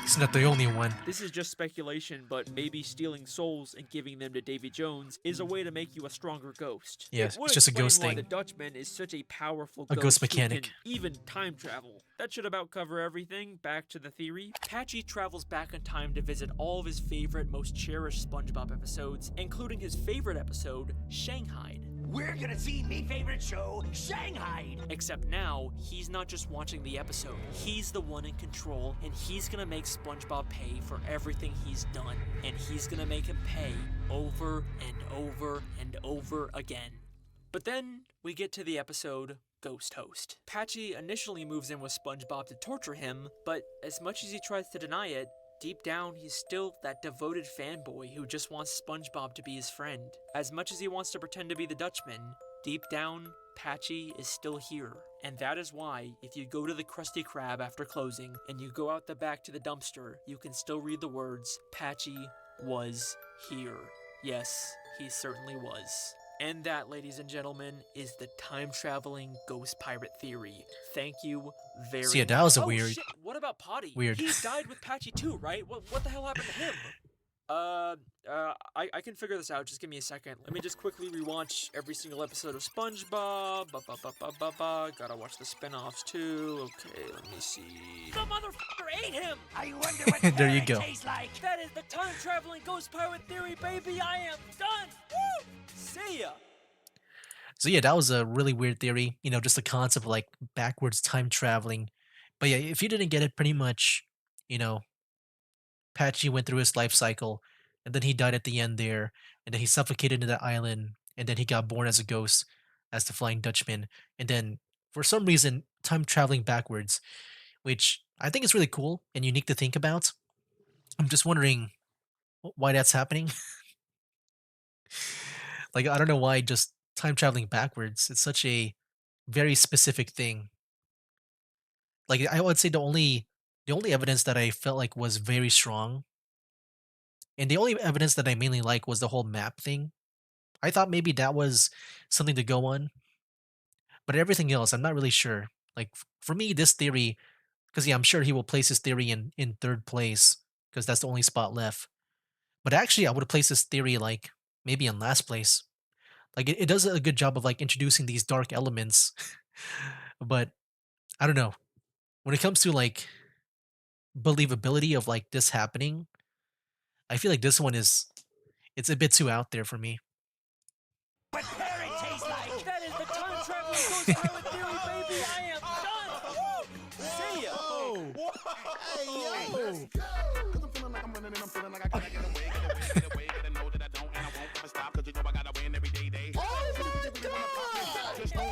He's not the only one. This is just speculation, but maybe stealing souls and giving them to Davy Jones is a way to make you a stronger ghost. Yeah, It would it's just a explain ghost why thing. the Dutchman is such a powerful A ghost who can mechanic. even time travel. That should about cover everything. Back to the theory. Patchy travels back in time to visit all of his favorite, most cherished SpongeBob episodes, including his favorite episode, Shanghai. We're gonna see me favorite show, Shanghai. Except now, he's not just watching the episode. He's the one in control, and he's gonna make SpongeBob pay for everything he's done. And he's gonna make him pay over and over and over again. But then, we get to the episode Ghost Host. Patchy initially moves in with SpongeBob to torture him, but as much as he tries to deny it, deep down, he's still that devoted fanboy who just wants SpongeBob to be his friend. As much as he wants to pretend to be the Dutchman, deep down, Patchy is still here. And that is why, if you go to the Krusty Krab after closing, and you go out the back to the dumpster, you can still read the words, Patchy was here. Yes, he certainly was. And that, ladies and gentlemen, is the time-traveling ghost pirate theory. Thank you very much. See, yeah, that was a Oh, weird- shit, what about Potty? weird. He died with Patchy too, right? What the hell happened to him? I can figure this out. Just give me a second. Let me just quickly rewatch every single episode of SpongeBob. Gotta watch the spin-offs too. Okay, let me see. The motherfucker ate him! I wonder what There you carrot go. tastes like. That is the time-traveling ghost pirate theory, baby! I am done! Woo! See ya! So yeah, that was a really weird theory. You know, just the concept of like backwards time traveling. But yeah, if you didn't get it, pretty much, you know, Patchy went through his life cycle, and then he died at the end there, and then he suffocated in that island, and then he got born as a ghost as the Flying Dutchman, and then for some reason time traveling backwards, which I think is really cool and unique to think about. I'm just wondering why that's happening. Like I don't know why just time traveling backwards. It's such a very specific thing. Like I would say the only evidence that I felt like was very strong, and the only evidence that I mainly like was the whole map thing. I thought maybe that was something to go on, but everything else, I'm not really sure. Like for me, this theory, because yeah, I'm sure he will place his theory in third place because that's the only spot left. But actually, I would have placed this theory like maybe in last place. Like it does a good job of like introducing these dark elements, but I don't know when it comes to like believability of like this happening. I feel like this one is it's a bit too out there for me. What Perry tastes like! That is the time traveling ghost pilot theory, baby. I am done. See ya.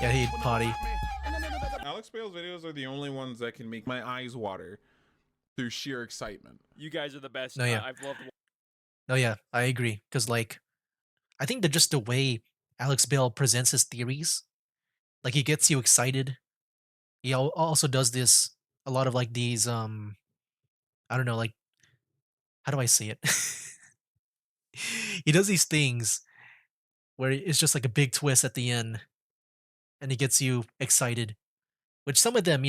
Yeah, I hate potty. Alex Bale's videos are the only ones that can make my eyes water through sheer excitement. You guys are the best. No, yeah. I've loved. No, yeah, I agree. Because like I think that just the way Alex Bale presents his theories, like he gets you excited. He also does this a lot of like these I don't know, like how do I say it? He does these things where it's just like a big twist at the end and he gets you excited. Which some of them,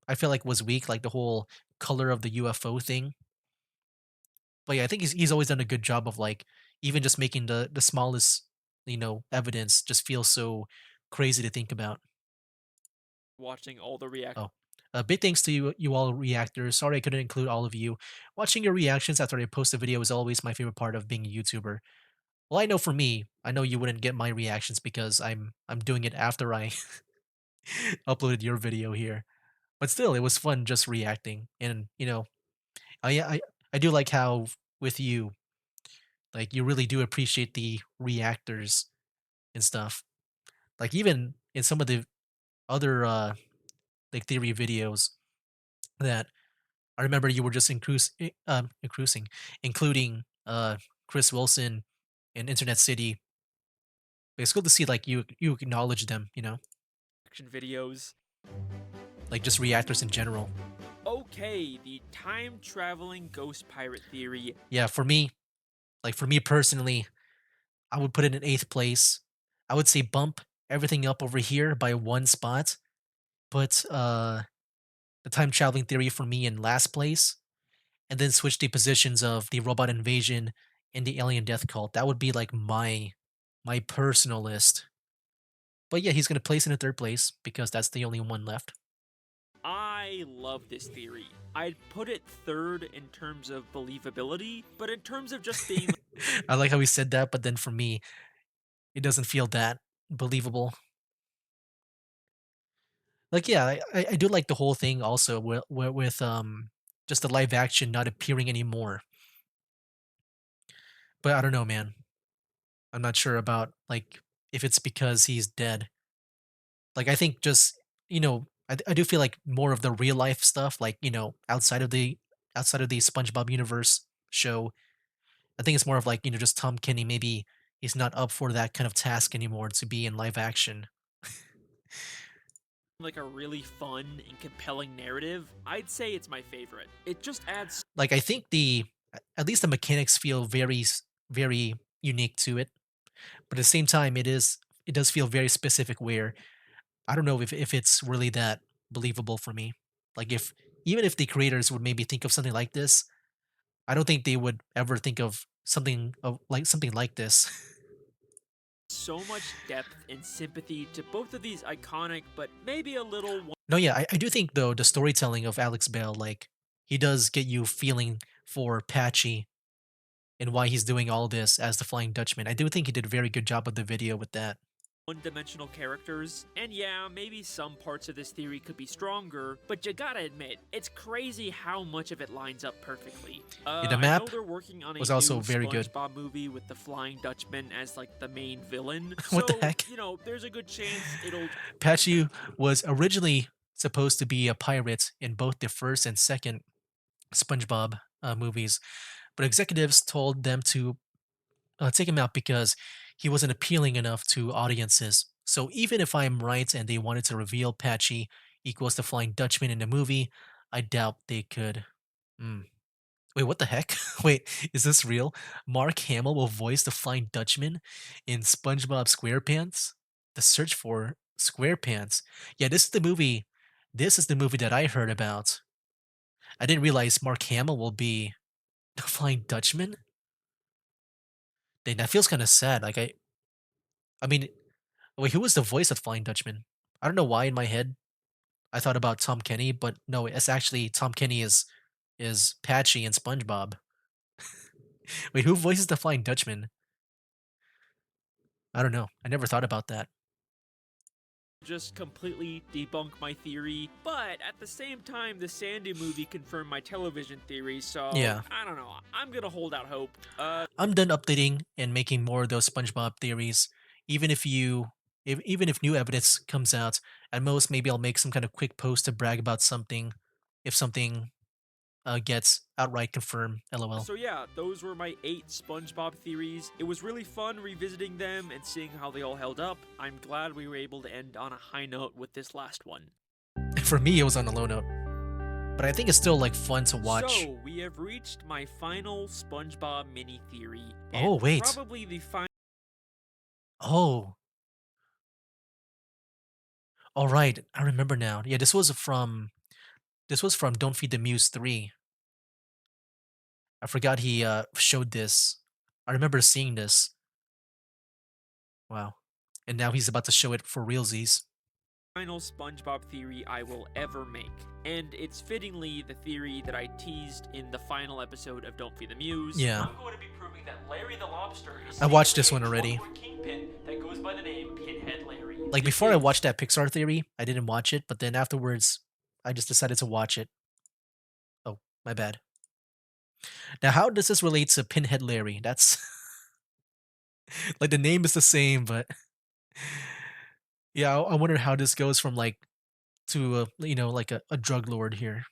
I feel like was weak, like the whole color of the UFO thing. But yeah, I think he's always done a good job of like even just making the smallest, evidence just feel so crazy to think about. Watching all the react. Oh. Big thanks to you all reactors. Sorry I couldn't include all of you. Watching your reactions after I post a video is always my favorite part of being a YouTuber. Well, I know for me, I know you wouldn't get my reactions because I'm doing it after I uploaded your video here. But still, it was fun just reacting. And, I do like how with you, like you really do appreciate the reactors and stuff. Like even in some of the other like theory videos that I remember you were just including Chris Wilson and Internet City. It's cool to see like you acknowledge them, Action videos. like just reactors in general. Okay, the time traveling ghost pirate theory. Yeah, for me personally, I would put it in eighth place. I would say bump everything up over here by one spot. Put the time traveling theory for me in last place, and then switch the positions of the robot invasion and the alien death cult. That would be like my personal list. But yeah, he's gonna place in a third place because that's the only one left. I love this theory. I'd put it third in terms of believability, but in terms of just being I like how he said that, but then for me, it doesn't feel that believable. Like, yeah, I do like the whole thing also with just the live action not appearing anymore. But I don't know, man. I'm not sure about like if it's because he's dead. Like I think just I do feel like more of the real life stuff, like outside of the SpongeBob universe show. I think it's more of like just Tom Kenny. Maybe he's not up for that kind of task anymore to be in live action. like a really fun and compelling narrative, I'd say it's my favorite. It just adds Like I think at least the mechanics feel very unique to it, but at the same time it does feel very specific where I don't know if it's really that believable for me. Like if even if the creators would maybe think of something like this, I don't think they would ever think of something like this. so much depth and sympathy to both of these iconic but maybe a little No, yeah, I do think though the storytelling of Alex Bell, like he does get you feeling for Patchy and why he's doing all this as the Flying Dutchman. I do think he did a very good job of the video with that. one-dimensional characters. And yeah, maybe some parts of this theory could be stronger, but you gotta admit, it's crazy how much of it lines up perfectly. Yeah, the I map know they're working on a was also new very good. SpongeBob movie with the Flying Dutchman as like the main villain. What the So, heck? you know, there's a good chance it'll Patchy was originally supposed to be a pirate in both the first and second SpongeBob movies, but executives told them to take him out because he wasn't appealing enough to audiences. So even if I'm right and they wanted to reveal Patchy equals the Flying Dutchman in the movie, I doubt they could. Hmm. Wait, what the heck? Wait, is this real? Mark Hamill will voice the Flying Dutchman in SpongeBob SquarePants? The Search for SquarePants. Yeah, this is the movie. This is the movie that I heard about. I didn't realize Mark Hamill will be the Flying Dutchman. Dang, that feels kind of sad. I mean, wait, who was the voice of Flying Dutchman? I don't know why in my head I thought about Tom Kenny, but no, it's actually Tom Kenny is Patchy and SpongeBob. Wait, who voices the Flying Dutchman? I don't know. I never thought about that. just completely debunk my theory, but at the same time, the Sandy movie confirmed my television theory, so Yeah. I don't know. I'm gonna hold out hope. I'm done updating and making more of those SpongeBob theories. Even if even if new evidence comes out, at most maybe I'll make some kind of quick post to brag about something if something gets outright confirmed. LOL. So yeah, those were my 8 SpongeBob theories. It was really fun revisiting them and seeing how they all held up. I'm glad we were able to end on a high note with this last one. For me, it was on a low note, but I think it's still like fun to watch. So we have reached my final SpongeBob mini theory. Oh, and wait. Probably the final. Oh. All right, I remember now. Yeah, this was from Don't Feed the Muse 3. I forgot he showed this. I remember seeing this. Wow. And now he's about to show it for realsies. Final SpongeBob theory I will ever make. And it's fittingly the theory that I teased in the final episode of Don't Feed the Muse. Yeah. I'm going to be proving that Larry the Lobster is I watched this secretly one a already. drug lord kingpin that goes by the name Pinhead Larry. Like before I watched that Pixar theory, I didn't watch it, but then afterwards I just decided to watch it. Oh, my bad. Now how does this relate to Pinhead Larry? That's like the name is the same, but yeah, I wonder how this goes from like to like a drug lord here.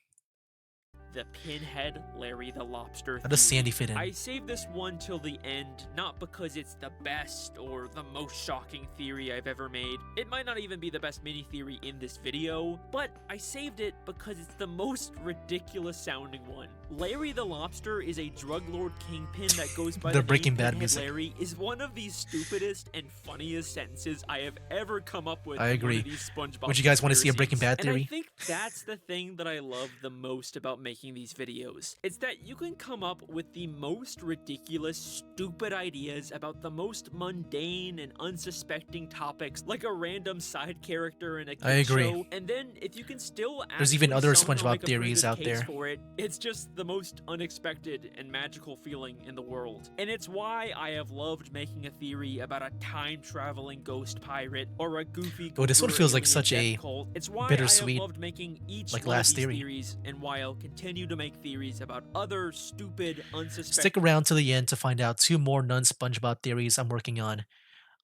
The Pinhead Larry the Lobster How does theory. Sandy fit in? I saved this one till the end, not because it's the best or the most shocking theory I've ever made. It might not even be the best mini theory in this video, but I saved it because it's the most ridiculous sounding one. Larry the Lobster is a drug lord kingpin that goes by The the Breaking name Bad Pinhead music. Larry is one of the stupidest and funniest sentences I have ever come up with. I in one agree. of these SpongeBob Would you guys want to see a Breaking conspiracies. Bad theory? And I think that's the thing that I love the most about making these videos. It's that you can come up with the most ridiculous, stupid ideas about the most mundane and unsuspecting topics, like a random side character in a kid I agree. show, and then if you can still There's even other somehow SpongeBob make a pretty theories good out case there. for it, it's just the most unexpected and magical feeling in the world. And it's why I have loved making a theory about a time-traveling ghost pirate or a goofy Oh, this one goober feels like alien such a death cult. It's why bittersweet, I have loved making each like one last of these theory. theories, and why I'll continue to make theories about other stupid, unsuspecting. Stick around to the end to find out 2 more non-SpongeBob theories I'm working on.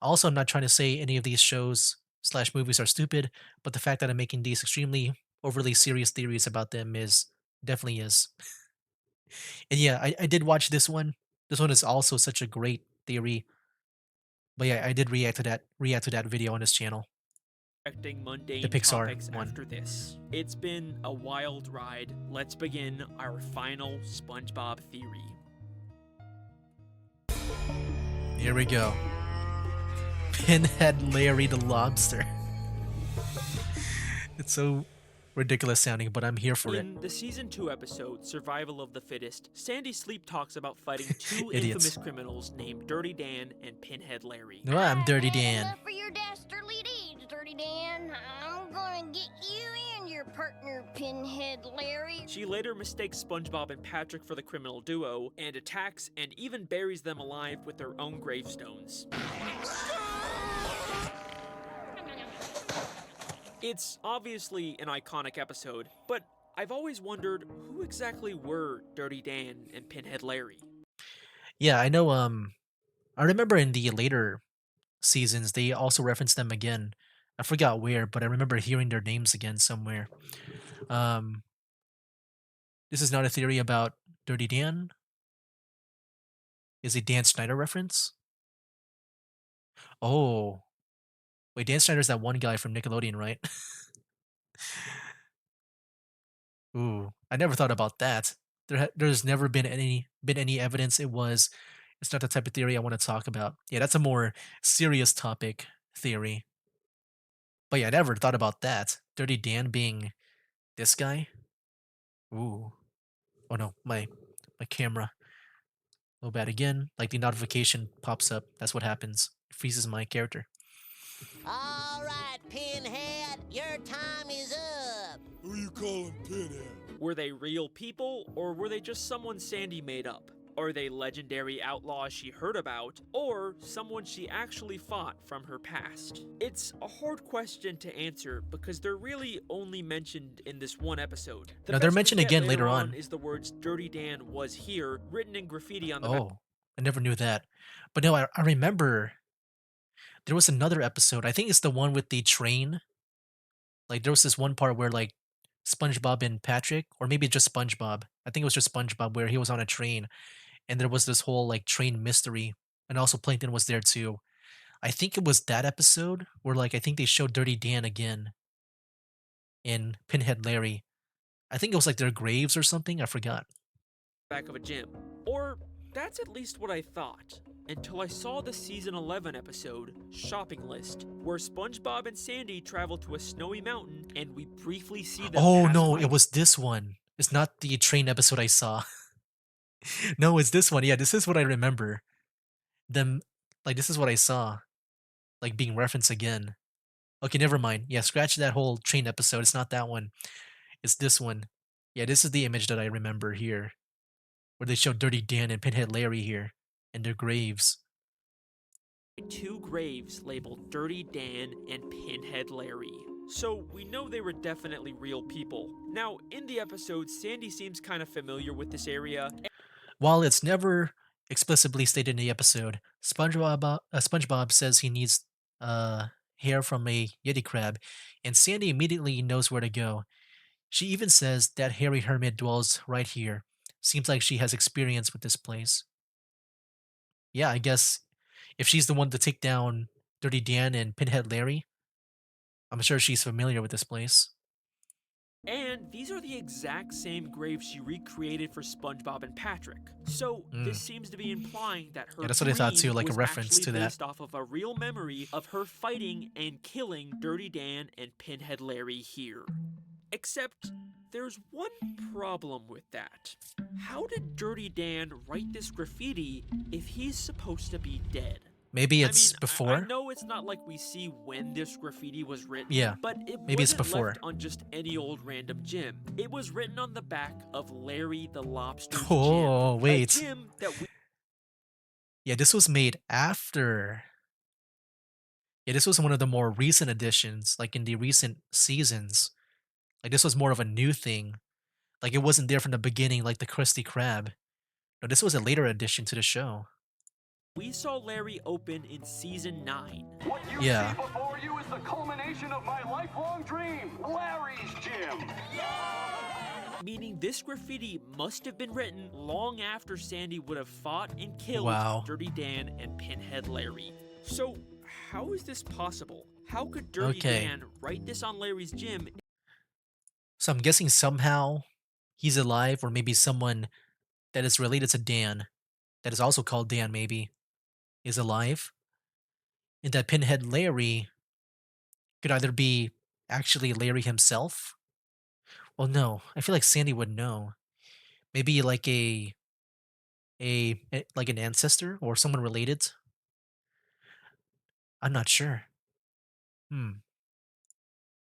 Also, I'm not trying to say any of these shows slash movies are stupid, but the fact that I'm making these extremely overly serious theories about them is definitely is. And yeah, I did watch this one. This one is also such a great theory. But yeah, I did react to that video on this channel. Mundane The Pixar topics one. after this. It's been a wild ride. Let's begin our final SpongeBob theory. Here we go. Pinhead Larry the Lobster. It's so ridiculous sounding, but I'm here for it. In the season 2 episode, Survival of the Fittest, Sandy Sleep talks about fighting 2 Idiots. infamous criminals named Dirty Dan and Pinhead Larry. No, I'm Dirty I Dan. enough for your dastardly deeds, Dirty Dan. I'm gonna get you and your partner, Pinhead Larry. She later mistakes SpongeBob and Patrick for the criminal duo, and attacks and even buries them alive with their own gravestones. It's obviously an iconic episode, but I've always wondered who exactly were Dirty Dan and Pinhead Larry. Yeah, I know. I remember in the later seasons they also referenced them again. I forgot where, but I remember hearing their names again somewhere. Um, this is not a theory about Dirty Dan. Is a Dan Snyder reference? Oh, wait, Dan Snyder's that one guy from Nickelodeon, right? Ooh, I never thought about that. There's never been any evidence it was. It's not the type of theory I want to talk about. Yeah, that's a more serious topic theory. But yeah, I never thought about that. Dirty Dan being this guy. Ooh. Oh no, my camera. Oh bad again. Like the notification pops up. That's what happens. It freezes my character. All right, Pinhead, your time is up. Who you calling Pinhead? Were they real people, or were they just someone Sandy made up? Are they legendary outlaws she heard about, or someone she actually fought from her past? It's a hard question to answer because they're really only mentioned in this one episode. The No, they're best we mentioned get again later on. is the words "Dirty Dan was here" written in graffiti on the back. Oh, I never knew that. But no, I remember there was another episode. I think it's the one with the train. Like there was this one part where like SpongeBob and Patrick, or maybe just SpongeBob. I think it was just SpongeBob where he was on a train and there was this whole like train mystery. And also Plankton was there too. I think it was that episode where like I think they showed Dirty Dan again in Pinhead Larry. I think it was like their graves or something. I forgot. Back of a gym. Or that's at least what I thought. Until I saw the season 11 episode, Shopping List, where SpongeBob and Sandy travel to a snowy mountain and we briefly see them. Oh pass no, by. it was this one. It's not the train episode I saw. No, it's this one. Yeah, this is what I remember. Them like this is what I saw. Like being referenced again. Okay, never mind. Yeah, scratch that whole train episode. It's not that one. It's this one. Yeah, this is the image that I remember here. Where they show Dirty Dan and Pinhead Larry here. And their graves. Two graves labeled Dirty Dan and Pinhead Larry. So we know they were definitely real people. Now, in the episode, Sandy seems kind of familiar with this area. While it's never explicitly stated in the episode, SpongeBob says he needs hair from a Yeti crab, and Sandy immediately knows where to go. She even says that hairy hermit dwells right here. Seems like she has experience with this place. Yeah, I guess if she's the one to take down Dirty Dan and Pinhead Larry, I'm sure she's familiar with this place. And these are the exact same graves she recreated for SpongeBob and Patrick. So this seems to be implying that her Yeah, that's what I thought too, dream like a was reference actually to that. based off of a real memory of her fighting and killing Dirty Dan and Pinhead Larry here. Except there's one problem with that. How did Dirty Dan write this graffiti if he's supposed to be dead? Maybe it's I before? know it's not like we see when this graffiti was written, Yeah, but it maybe it's wasn't before. left on just any old random gym. It was written on the back of Larry the Lobster's Oh, gym. wait. A gym that we Yeah, this was made after. Yeah, this was one of the more recent additions, like in the recent seasons. Like this was more of a new thing. Like it wasn't there from the beginning, like the Krusty Krab. No, this was a later addition to the show. saw Larry open in season 9. What you Yeah. see before you is the culmination of my lifelong dream, Larry's Gym. Meaning this graffiti must have been written long after Sandy would have fought and killed Wow. Dirty Dan and Pinhead Larry. So, how is this possible? How could Dirty Okay. Dan write this on Larry's gym? So I'm guessing somehow he's alive, or maybe someone that is related to Dan, that is also called Dan, maybe, is alive. And that Pinhead Larry could either be actually Larry himself. Well, no, I feel like Sandy would know. Maybe like like an ancestor or someone related. I'm not sure.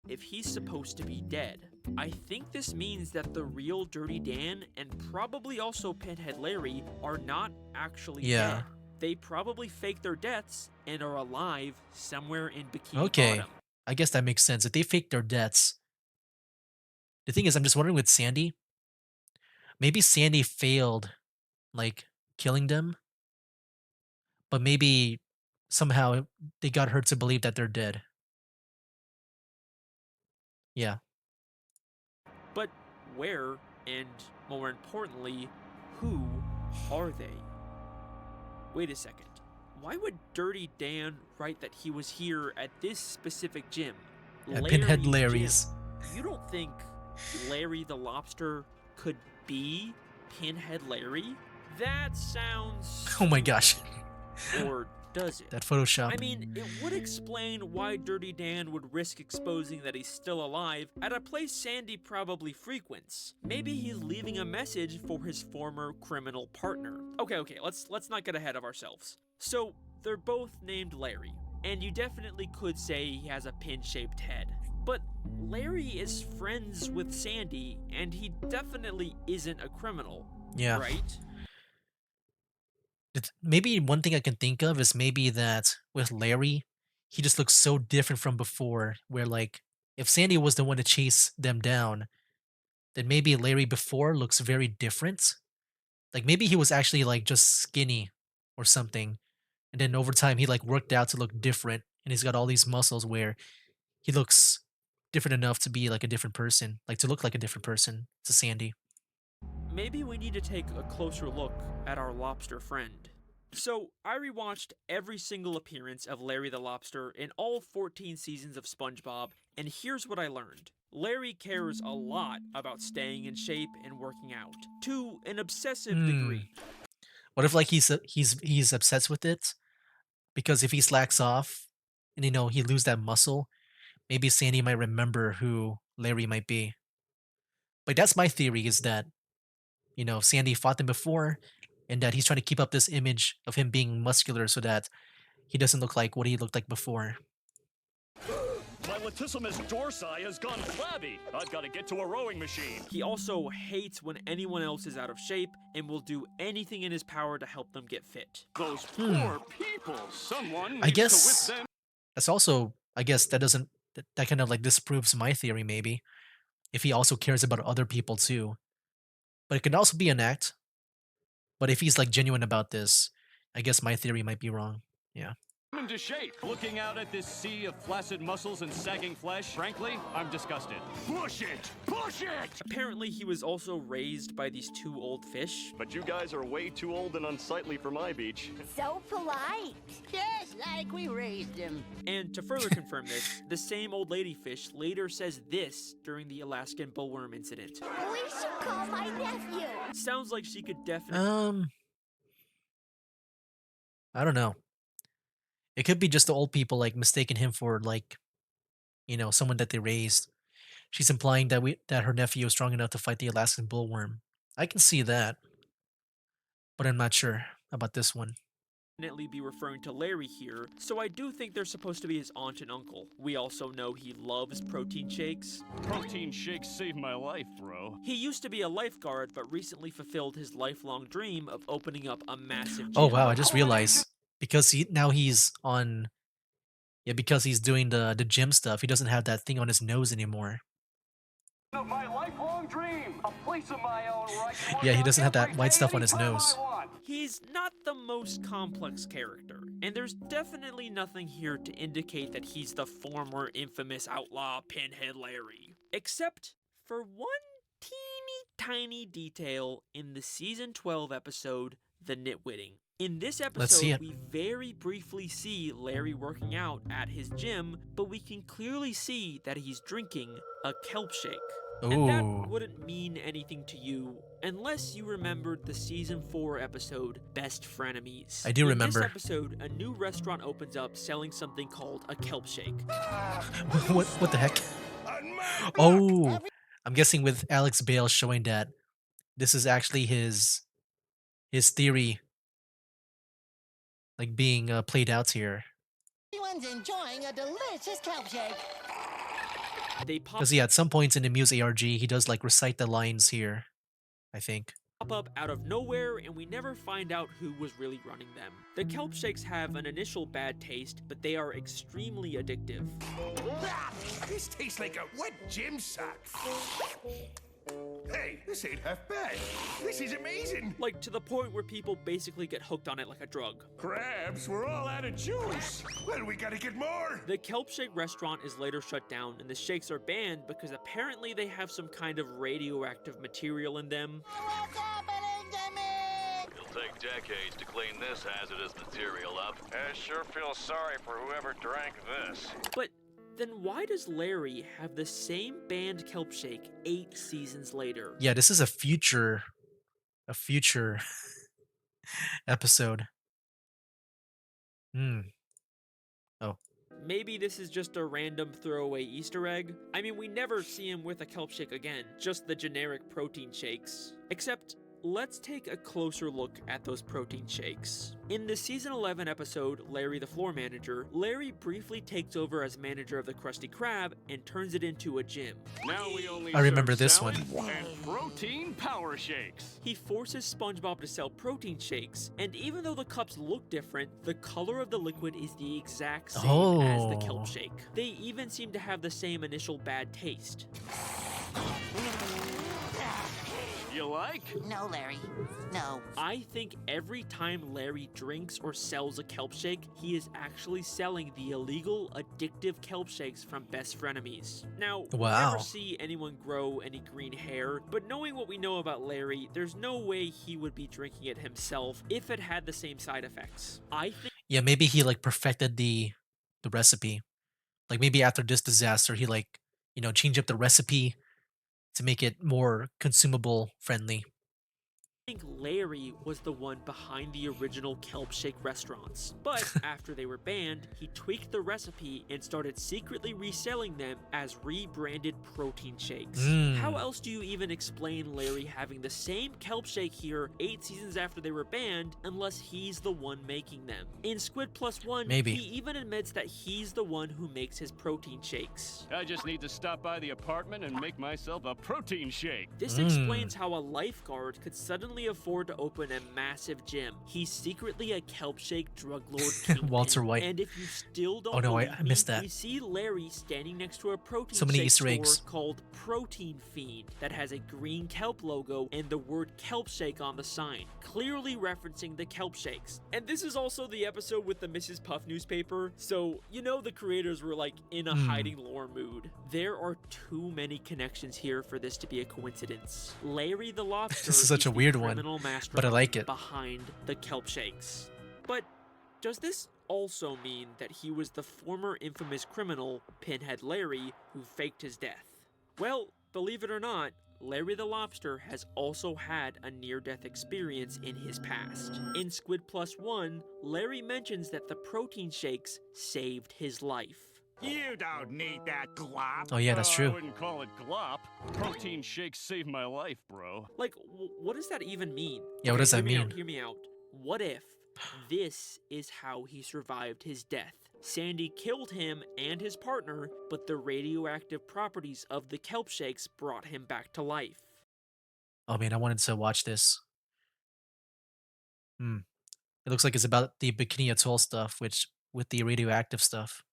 If he's supposed to be dead. I think this means that the real Dirty Dan and probably also Pinhead Larry are not actually Yeah. dead. They probably fake their deaths and are alive somewhere in Bikini Okay. Bottom. I guess that makes sense. If they fake their deaths, the thing is, I'm just wondering with Sandy, maybe Sandy failed, like, killing them, but maybe somehow they got her to believe that they're dead. Yeah. But where, and more importantly, who are they? Wait a second. Why would Dirty Dan write that he was here at this specific gym? At Pinhead Larry's. Gym. You don't think Larry the Lobster could be Pinhead Larry? That sounds. Oh my gosh. Or does it? That Photoshop. I mean, it would explain why Dirty Dan would risk exposing that he's still alive at a place Sandy probably frequents. Maybe he's leaving a message for his former criminal partner. Okay, let's not get ahead of ourselves. So, they're both named Larry, and you definitely could say he has a pin-shaped head. But Larry is friends with Sandy, and he definitely isn't a criminal. Yeah. Right? Maybe one thing I can think of is maybe that with Larry, he just looks so different from before, where like, if Sandy was the one to chase them down, then maybe Larry before looks very different. Like maybe he was actually like just skinny or something. And then over time he like worked out to look different. And he's got all these muscles where he looks different enough to be like a different person, like to look like a different person to Sandy. Maybe we need to take a closer look at our lobster friend. So, I rewatched every single appearance of Larry the Lobster in all 14 seasons of SpongeBob, and here's what I learned. Larry cares a lot about staying in shape and working out, to an obsessive degree. What if like he's obsessed with it? Because if he slacks off and he lose that muscle, maybe Sandy might remember who Larry might be. But that's my theory is that, Sandy fought them before and that he's trying to keep up this image of him being muscular so that he doesn't look like what he looked like before. My latissimus dorsi has gone flabby. I've got to get to a rowing machine. He also hates when anyone else is out of shape and will do anything in his power to help them get fit. Those poor people. Someone needs I guess to whip them. that's also, I guess that doesn't, that kind of like disproves my theory maybe. If he also cares about other people too. But it could also be an act. But if he's like genuine about this, I guess my theory might be wrong. Yeah. Into shape. Looking out at this sea of flaccid muscles and sagging flesh, frankly, I'm disgusted. Push it! Push it! Apparently, he was also raised by these two old fish. But you guys are way too old and unsightly for my beach. So polite. Just like we raised him. And to further confirm this, the same old lady fish later says this during the Alaskan bullworm incident. We should call my nephew. Sounds like she could definitely. I don't know. It could be just the old people like mistaking him for like, someone that they raised. She's implying that her nephew is strong enough to fight the Alaskan bullworm. I can see that, but I'm not sure about this one. Definitely be referring to Larry here, so I do think they're supposed to be his aunt and uncle. We also know he loves protein shakes. Protein shakes saved my life, bro. He used to be a lifeguard, but recently fulfilled his lifelong dream of opening up a massive gym. Oh wow, I just realized because he's on, because he's doing the gym stuff, he doesn't have that thing on his nose anymore. Of my lifelong dream, a place of my own right. Yeah, he doesn't have that white stuff on his nose. He's not the most complex character, and there's definitely nothing here to indicate that he's the former infamous outlaw Pinhead Larry. Except for one teeny tiny detail in the season 12 episode, The Nitwitting. In this episode, we very briefly see Larry working out at his gym, but we can clearly see that he's drinking a kelp shake. And that wouldn't mean anything to you unless you remembered the season 4 episode, Best Frenemies. I do remember. In this episode, a new restaurant opens up selling something called a kelp shake. What the heck? Oh, I'm guessing with Alex Bale showing that this is actually his theory, like being played out here. Everyone's enjoying a delicious kelp shake. Because at some points in the Muse ARG, he does like recite the lines here, I think. pop up out of nowhere, and we never find out who was really running them. The kelp shakes have an initial bad taste, but they are extremely addictive. This tastes like a wet gym sock. Hey, this ain't half bad. This is amazing. Like, to the point where people basically get hooked on it like a drug. Crabs, we're all out of juice. Well, we gotta get more. The Kelp Shake restaurant is later shut down, and the shakes are banned because apparently they have some kind of radioactive material in them. It'll take decades to clean this hazardous material up. I sure feel sorry for whoever drank this. But then why does Larry have the same banned Kelp Shake 8 seasons later? Yeah, this is a future episode. Hmm. Oh. Maybe this is just a random throwaway Easter egg? I mean, we never see him with a kelp shake again, just the generic protein shakes. Except, let's take a closer look at those protein shakes. In the season 11 episode, Larry the Floor Manager, Larry briefly takes over as manager of the Krusty Krab and turns it into a gym. Now we only I remember serve this salad one. And protein power shakes. He forces SpongeBob to sell protein shakes, and even though the cups look different, the color of the liquid is the exact same as the kelp shake. They even seem to have the same initial bad taste. You like? No, Larry. No. I think every time Larry drinks or sells a kelp shake, he is actually selling the illegal, addictive kelp shakes from Best Frenemies. Now, we Wow. never see anyone grow any green hair, but knowing what we know about Larry, there's no way he would be drinking it himself if it had the same side effects. I think Yeah, maybe he like perfected the recipe. Like maybe after this disaster, he like, changed up the recipe to make it more consumable friendly. Larry was the one behind the original kelp shake restaurants. But after they were banned, he tweaked the recipe and started secretly reselling them as rebranded protein shakes. How else do you even explain Larry having the same kelp shake here 8 seasons after they were banned unless he's the one making them? In Squid Plus One, Maybe. he even admits that he's the one who makes his protein shakes. I just need to stop by the apartment and make myself a protein shake. This explains how a lifeguard could suddenly afford to open a massive gym. He's secretly a kelp shake drug lord kingpin. Walter White. And if you still don't Oh no, I believe missed me, that. we see Larry standing next to a protein So many shake Easter store eggs. called Protein Fiend that has a green kelp logo and the word kelp shake on the sign, clearly referencing the kelp shakes. And this is also the episode with the Mrs. Puff newspaper, so the creators were like in a hiding lore mood. There are too many connections here for this to be a coincidence. Larry the Lobster This is such a the weird one, criminal but I like it. behind the kelp shakes. But does this also mean that he was the former infamous criminal, Pinhead Larry, who faked his death? Well, believe it or not, Larry the Lobster has also had a near-death experience in his past. In Squid Plus One, Larry mentions that the protein shakes saved his life. You don't need that glop. Oh yeah, that's I true. wouldn't call it glop. Protein shakes saved my life, bro. Like, what does that even mean? Yeah, what does that hear me mean? out, hear me out. What if this is how he survived his death? Sandy killed him and his partner, but the radioactive properties of the kelp shakes brought him back to life. Oh man, I wanted to watch this. It looks like it's about the Bikini Atoll stuff, which with the radioactive stuff.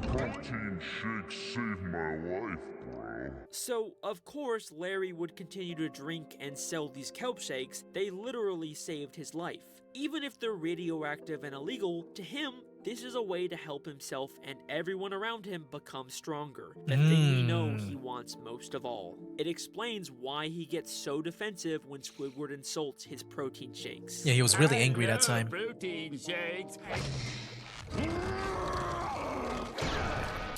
Protein shakes saved my life, bro. So, of course, Larry would continue to drink and sell these kelp shakes. They literally saved his life. Even if they're radioactive and illegal, to him, this is a way to help himself and everyone around him become stronger. The thing we know he wants most of all. It explains why he gets so defensive when Squidward insults his protein shakes. Yeah, he was really angry that time. Protein shakes.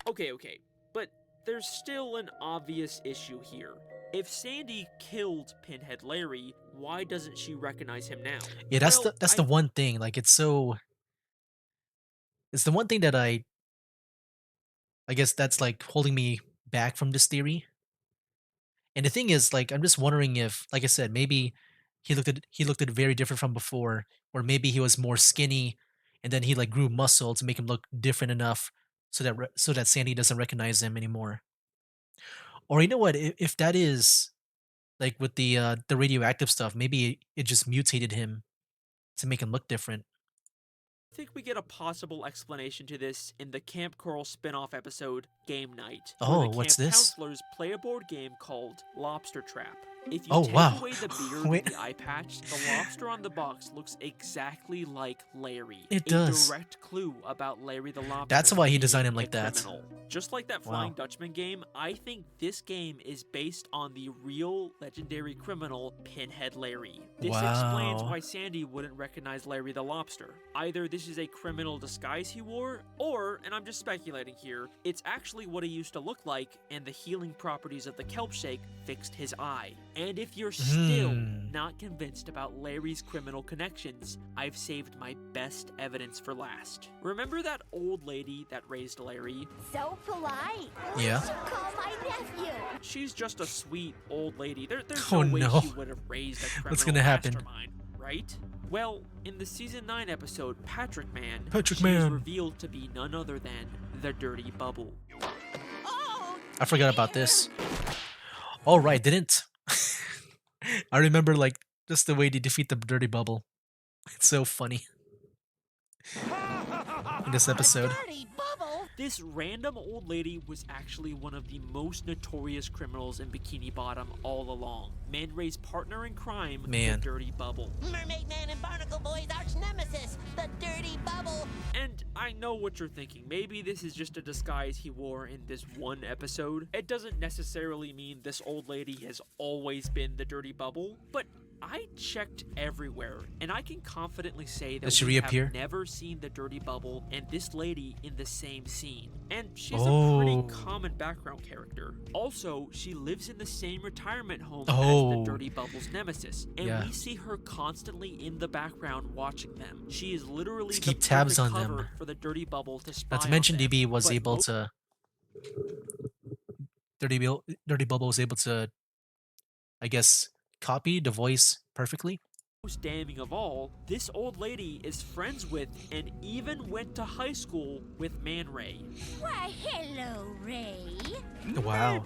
Okay, but there's still an obvious issue here. If Sandy killed Pinhead Larry, why doesn't she recognize him now? Yeah, that's Well, the one thing. Like it's the one thing that I guess that's like holding me back from this theory. And the thing is, like, I'm just wondering if, like I said, maybe he looked at it very different from before, or maybe he was more skinny, and then he like grew muscle to make him look different enough, so that Sandy doesn't recognize him anymore. Or you know what? If that is Like with the radioactive stuff, maybe it just mutated him to make him look different. I think we get a possible explanation to this in the Camp Coral spin-off episode, Game Night, where Oh, the what's camp this? counselors play a board game called Lobster Trap. If you Oh, take wow. away the beard Wait. and the eye patch, the lobster on the box looks exactly like Larry. It a does. direct clue about Larry the Lobster. That's why he being designed him a like that. criminal. Just like that Wow. Flying Dutchman game, I think this game is based on the real legendary criminal Pinhead Larry. This explains Wow. why Sandy wouldn't recognize Larry the Lobster. Either this is a criminal disguise he wore, or, and I'm just speculating here, it's actually what he used to look like, and the healing properties of the kelp shake fixed his eye. And if you're still not convinced about Larry's criminal connections, I've saved my best evidence for last. Remember that old lady that raised Larry? So polite. Yeah. You should call my nephew. She's just a sweet old lady. There's Oh, no way no. she would have raised a criminal What's gonna happen? mastermind, right? Well, in the season 9 episode Patrick Man, Patrick she is Man. revealed to be none other than the Dirty Bubble. I forgot about this. Oh, right, didn't. I remember, like, just the way they defeat the dirty bubble. It's so funny. In this episode. This random old lady was actually one of the most notorious criminals in Bikini Bottom all along. Man Ray's partner in crime, Man. the Dirty Bubble. Mermaid Man and Barnacle Boy's arch nemesis, the Dirty Bubble. And I know what you're thinking. Maybe this is just a disguise he wore in this one episode. It doesn't necessarily mean this old lady has always been the Dirty Bubble, but I checked everywhere, and I can confidently say that Does she we reappear? have never seen the Dirty Bubble and this lady in the same scene. And she's a pretty common background character. Also, she lives in the same retirement home as the Dirty Bubble's nemesis, and Yeah. we see her constantly in the background watching them. She is literally Let's the keep tabs perfect on cover them. for the Dirty Bubble to spy Not to on mention them. DB was But able to... Dirty Bubble was able to, I guess, copy the voice perfectly. Most damning of all, this old lady is friends with and even went to high school with Man Ray. Why, hello, Ray. Wow.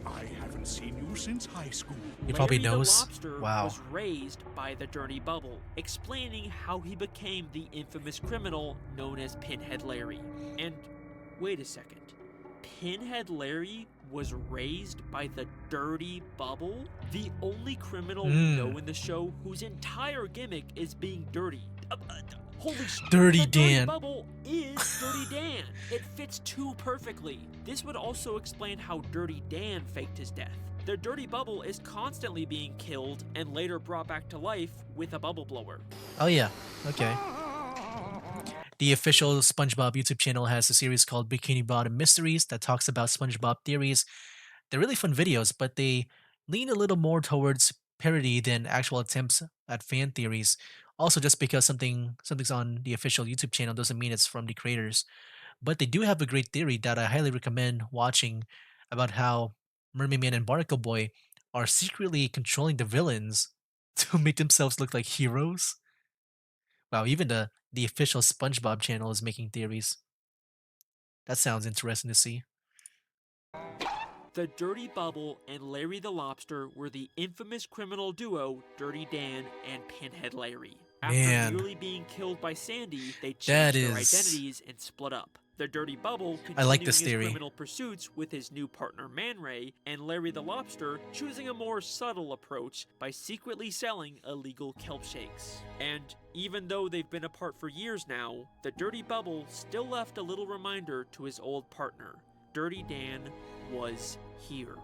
I haven't seen you since high school. He probably Larry knows. The Lobster Wow. was raised by the Dirty Bubble, explaining how he became the infamous criminal known as Pinhead Larry. And wait a second. Pinhead Larry was raised by the Dirty Bubble? The only criminal we know in the show whose entire gimmick is being dirty. Holy shit. Dirty the Dan. Dirty Bubble is Dirty Dan. It fits too perfectly. This would also explain how Dirty Dan faked his death. The Dirty Bubble is constantly being killed and later brought back to life with a bubble blower. Oh, yeah. Okay. The official SpongeBob YouTube channel has a series called Bikini Bottom Mysteries that talks about SpongeBob theories. They're really fun videos, but they lean a little more towards parody than actual attempts at fan theories. Also, just because something's on the official YouTube channel doesn't mean it's from the creators. But they do have a great theory that I highly recommend watching about how Mermaid Man and Barnacle Boy are secretly controlling the villains to make themselves look like heroes. Wow, even the official SpongeBob channel is making theories. That sounds interesting to see. The Dirty Bubble and Larry the Lobster were the infamous criminal duo Dirty Dan and Pinhead Larry. After Man. nearly being killed by Sandy, they changed That their is- identities and split up. The Dirty Bubble I like continuing this his theory. criminal pursuits with his new partner Man Ray, and Larry the Lobster choosing a more subtle approach by secretly selling illegal kelp shakes. And even though they've been apart for years now, the Dirty Bubble still left a little reminder to his old partner. Dirty Dan was here.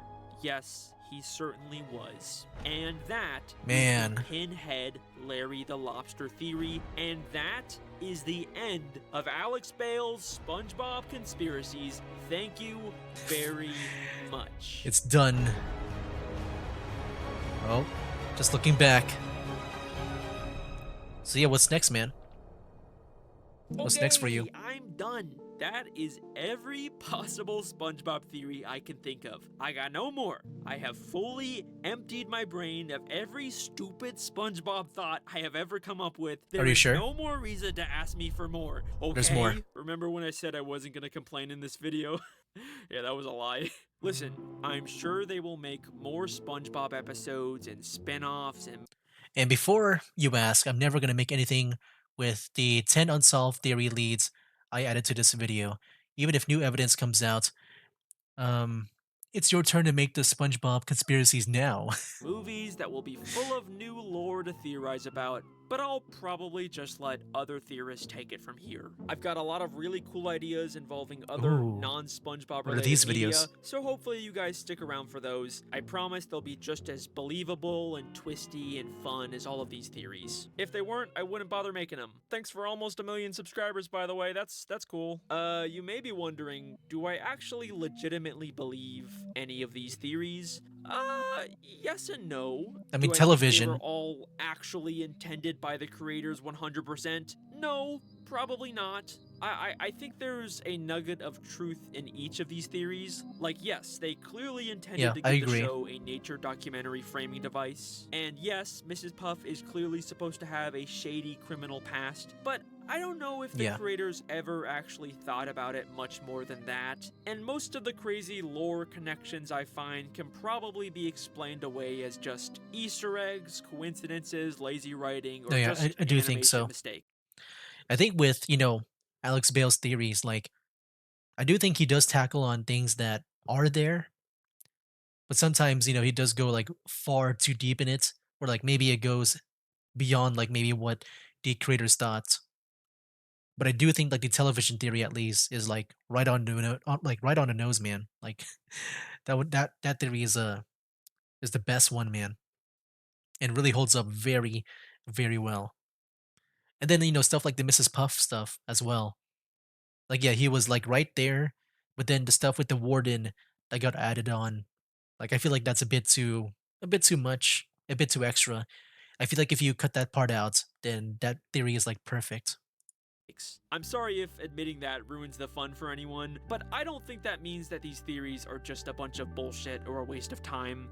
Yes, he certainly was. And that is Man. the Pinhead Larry the Lobster theory, and that is the end of Alex Bale's SpongeBob conspiracies. Thank you very much. It's done. Oh, just looking back. So yeah, what's next, man? What's next for you? Okay, I'm done. That is every possible SpongeBob theory I can think of. I got no more. I have fully emptied my brain of every stupid SpongeBob thought I have ever come up with. There Are you is sure? no more reason to ask me for more. Okay? There's more. Remember when I said I wasn't going to complain in this video? Yeah, that was a lie. Listen, I'm sure they will make more SpongeBob episodes and spin offs and And before you ask, I'm never going to make anything with the 10 unsolved theory leads I added to this video. Even if new evidence comes out, um, it's your turn to make the SpongeBob conspiracies now. movies that will be full of new lore to theorize about, but I'll probably just let other theorists take it from here. I've got a lot of really cool ideas involving other Ooh, non-SpongeBob what are related these media, videos? so hopefully you guys stick around for those. I promise they'll be just as believable and twisty and fun as all of these theories. If they weren't, I wouldn't bother making them. Thanks for almost 1 million subscribers, by the way. That's cool. You may be wondering, do I actually legitimately believe any of these theories? Yes and no. I mean, Do I think they were television. all actually intended by the creators 100%? No, probably not. I think there's a nugget of truth in each of these theories. Like, yes, they clearly intended Yeah, to I give the agree. show a nature documentary framing device. And yes, Mrs. Puff is clearly supposed to have a shady criminal past, but I don't know if the Yeah. creators ever actually thought about it much more than that. And most of the crazy lore connections I find can probably be explained away as just Easter eggs, coincidences, lazy writing, No, or yeah, just I do think animation so. mistake. I think with, Alex Bale's theories, like, I do think he does tackle on things that are there, but sometimes, he does go like far too deep in it, where like maybe it goes beyond like maybe what the creators thought. But I do think like the television theory at least is like right on the like right on the nose, man. Like that theory is the best one, man, and really holds up very, very well. And then stuff like the Mrs. Puff stuff as well. Like yeah, he was like right there, but then the stuff with the warden that got added on, like I feel like that's a bit too much, a bit too extra. I feel like if you cut that part out, then that theory is like perfect. I'm sorry if admitting that ruins the fun for anyone, but I don't think that means that these theories are just a bunch of bullshit or a waste of time.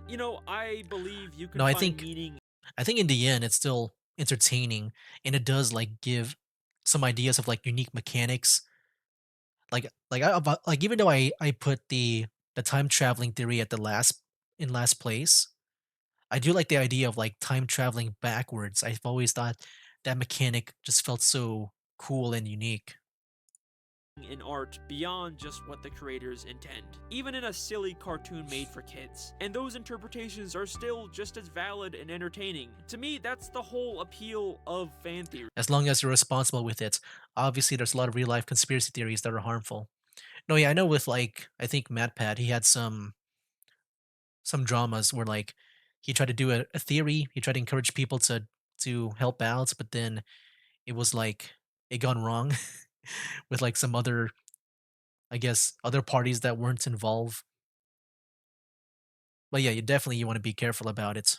I believe you can No, I find think meaning I think in the end it's still entertaining and it does like give some ideas of like unique mechanics. Like even though I put the time traveling theory at the last place, I do like the idea of like time traveling backwards. I've always thought that mechanic just felt so cool and unique. in art beyond just what the creators intend, even in a silly cartoon made for kids. And those interpretations are still just as valid and entertaining. To me, that's the whole appeal of fan theory. As long as you're responsible with it. Obviously, there's a lot of real life conspiracy theories that are harmful. No, yeah, I know with like I think MatPat, he had some dramas where like he tried to do a theory, he tried to encourage people to help out, but then it was like it gone wrong with like some other, I guess, other parties that weren't involved. But yeah, you want to be careful about it.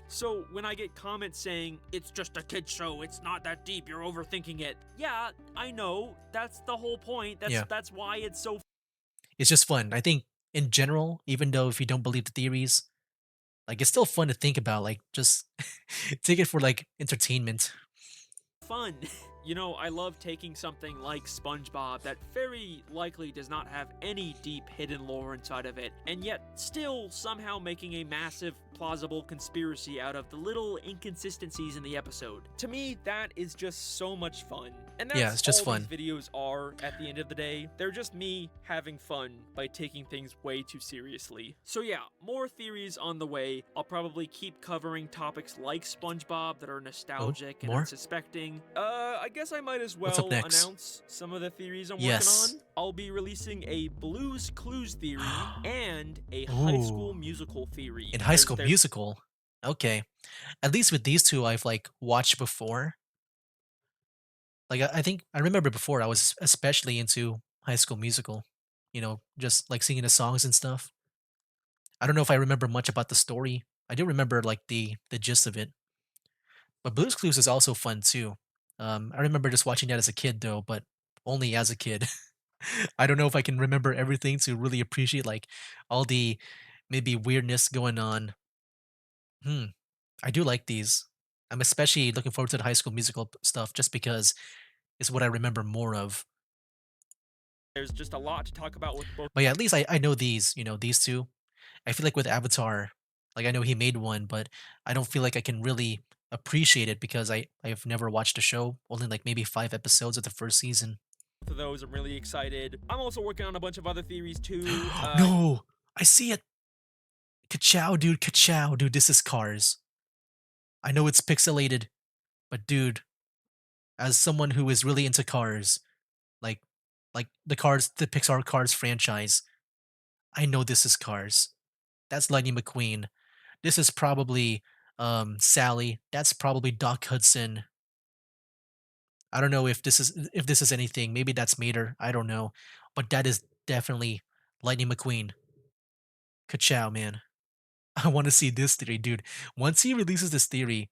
So when I get comments saying, it's just a kid's show, it's not that deep, you're overthinking it. Yeah, I know, that's the whole point, Yeah. that's why it's so It's just fun. I think in general, even though if you don't believe the theories, like it's still fun to think about. Like just take it for like entertainment. fun. I love taking something like SpongeBob that very likely does not have any deep hidden lore inside of it, and yet still somehow making a massive, plausible conspiracy out of the little inconsistencies in the episode. To me, that is just so much fun. And that's Yeah, it's just all fun. these videos are at the end of the day. They're just me having fun by taking things way too seriously. So yeah, more theories on the way. I'll probably keep covering topics like SpongeBob that are nostalgic and more? unsuspecting. I guess I might as What's up well next? announce some of the theories I'm Yes. working on. I'll be releasing a Blues Clues theory and a High School Ooh. Musical theory. In High School There's Musical. Okay. At least with these two I've like watched before. Like I think I remember before I was especially into High School Musical. Just like singing the songs and stuff. I don't know if I remember much about the story. I do remember like the gist of it. But Blue's Clues is also fun too. I remember just watching that as a kid though, but only as a kid. I don't know if I can remember everything to really appreciate like all the maybe weirdness going on. Hmm. I do like these. I'm especially looking forward to the High School Musical stuff just because it's what I remember more of. There's just a lot to talk about with both. But yeah, at least I know these, these two. I feel like with Avatar, like I know he made one, but I don't feel like I can really appreciate it because I've never watched the show. Only like maybe 5 episodes of the first season. Of those. I'm really excited. I'm also working on a bunch of other theories too. No, I see it. Ka-chow, dude. Ka-chow, dude. This is Cars. I know it's pixelated, but dude, as someone who is really into Cars, like the Pixar Cars franchise, I know this is Cars. That's Lightning McQueen. This is probably Sally. That's probably Doc Hudson. I don't know if this is anything. Maybe that's Mater. I don't know, but that is definitely Lightning McQueen. Ka-chow, man. I want to see this theory, dude. Once he releases this theory,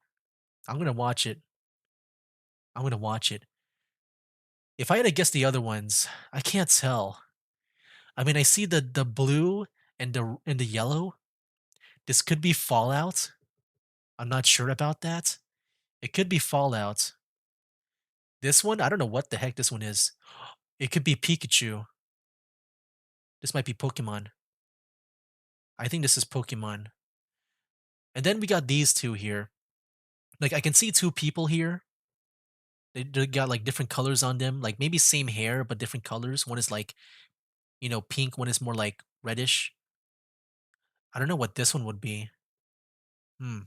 I'm gonna watch it. I'm gonna watch it. If I had to guess the other ones, I can't tell. I mean, I see the blue and the yellow. This could be Fallout. I'm not sure about that. It could be Fallout. This one, I don't know what the heck this one is. It could be Pikachu. This might be Pokemon. I think this is Pokemon. And then we got these two here. Like I can see two people here. They got like different colors on them. Like maybe same hair but different colors. One is like, pink. One is more like reddish. I don't know what this one would be. Hmm.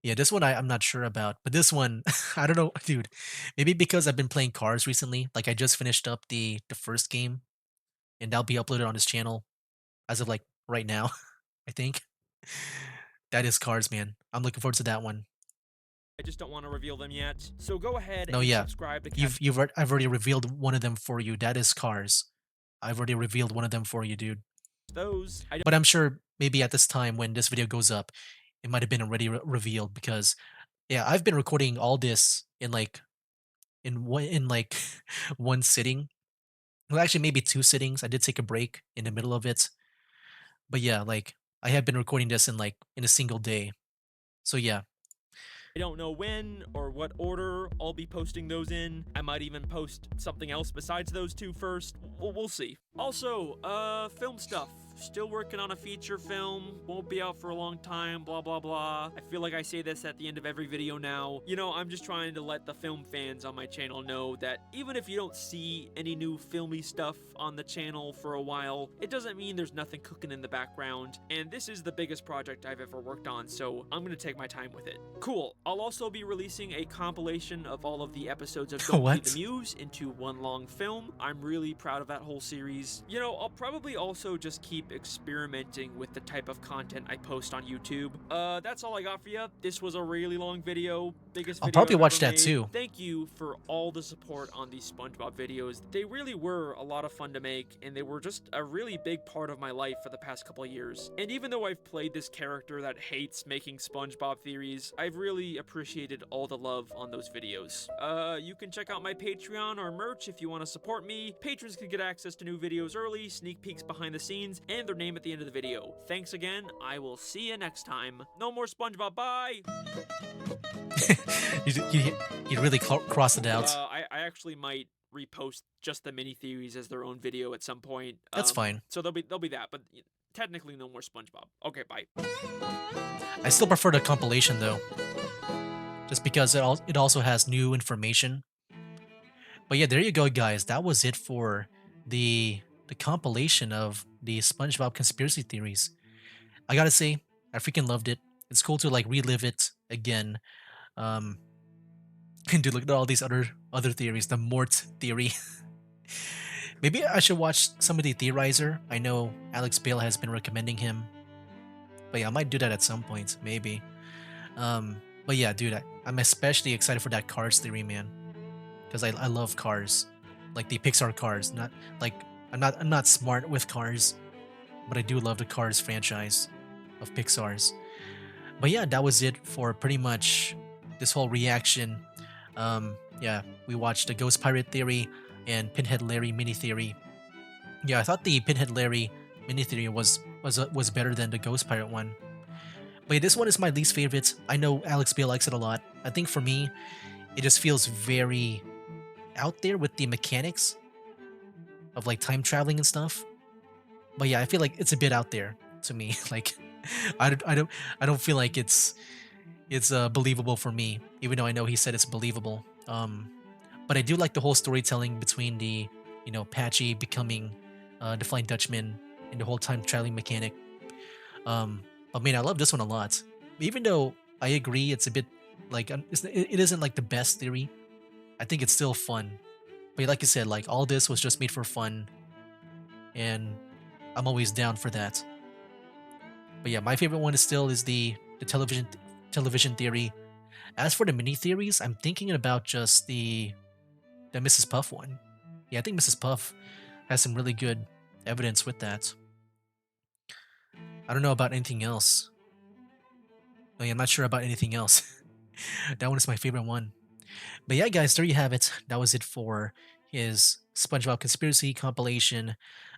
Yeah, this one I'm not sure about, but this one I don't know, dude. Maybe because I've been playing Cars recently. Like I just finished up the first game, and that'll be uploaded on this channel as of like right now. I think that is Cars, man. I'm looking forward to that one. I just don't want to reveal them yet. So go ahead No, and yeah, subscribe to catch I've already revealed one of them for you. That is Cars. I've already revealed one of them for you, dude. those. But I'm sure maybe at this time when this video goes up, it might have been already revealed because yeah, I've been recording all this in like in like one sitting. Well, actually, maybe two sittings. I did take a break in the middle of it, but yeah, like I have been recording this in like in a single day. So yeah, I don't know when or what order I'll be posting those in. I might even post something else besides those two first. We'll see. Also, film stuff. Still working on a feature film. Won't be out for a long time, blah blah blah. I feel like I say this at the end of every video now. I'm just trying to let the film fans on my channel know that even if you don't see any new filmy stuff on the channel for a while, it doesn't mean there's nothing cooking in the background. And this is the biggest project I've ever worked on, so I'm gonna take my time with it. Cool. I'll also be releasing a compilation of all of the episodes of Don't Feed the Muse into one long film. I'm really proud of that whole series. I'll probably also just keep experimenting with the type of content I post on YouTube. That's all I got for you. This was a really long video. Biggest I'll video probably I've watch ever that made. too. Thank you for all the support on these SpongeBob videos. They really were a lot of fun to make, and they were just a really big part of my life for the past couple of years. And even though I've played this character that hates making SpongeBob theories, I've really appreciated all the love on those videos. You can check out my Patreon or merch if you want to support me. Patrons can get access to new videos early, sneak peeks behind the scenes, and their name at the end of the video. Thanks again. I will see you next time. No more SpongeBob. Bye! you really crossed it out. I actually might repost just the mini theories as their own video at some point. That's fine. So there'll be that, but technically no more SpongeBob. Okay, bye. I still prefer the compilation though, just because it also has new information. But yeah, there you go, guys. That was it for the compilation of the SpongeBob conspiracy theories. I gotta say, I freaking loved it. It's cool to like relive it again. And dude, look at all these other theories. The Mort theory. Maybe I should watch some of the Theorizer. I know Alex Bale has been recommending him. But yeah, I might do that at some point, maybe. But yeah, dude, I'm especially excited for that Cars theory, man. Because I love Cars. Like the Pixar Cars. Not like I'm not smart with Cars, but I do love the Cars franchise of Pixar's. But yeah, that was it for pretty much this whole reaction. Yeah, we watched the Ghost Pirate theory and Pinhead Larry mini theory. Yeah, I thought the Pinhead Larry mini theory was better than the Ghost Pirate one. But yeah, this one is my least favorite. I know Alex Bale likes it a lot. I think for me, it just feels very out there with the mechanics. of like time traveling and stuff. But yeah, I feel like it's a bit out there to me. Like, I don't feel like it's believable for me, even though I know he said it's believable. But I do like the whole storytelling between the, you know, Patchy becoming the Flying Dutchman and the whole time traveling mechanic. But man, I love this one a lot. Even though I agree it's a bit like it isn't like the best theory. I think it's still fun. But like you said, like all this was just made for fun, and I'm always down for that. But yeah, my favorite one is still the television theory. As for the mini theories, I'm thinking about just the Mrs. Puff one. Yeah, I think Mrs. Puff has some really good evidence with that. I don't know about anything else. Oh, yeah, I'm not sure about anything else. That one is my favorite one. But yeah, guys, there you have it. That was it for his SpongeBob conspiracy compilation.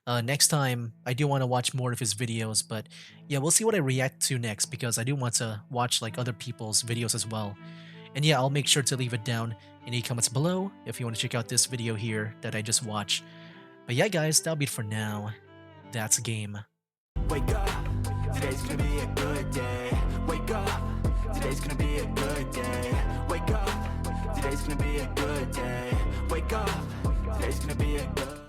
Next time, I do want to watch more of his videos, but yeah, we'll see what I react to next because I do want to watch like other people's videos as well. And yeah, I'll make sure to leave it down in the comments below if you want to check out this video here that I just watched. But yeah, guys, that'll be it for now. That's a game. Wake up, today's gonna be a good day. Wake up, today's gonna be a good day. Wake up, today's gonna be a good day. Wake up, today's gonna be a good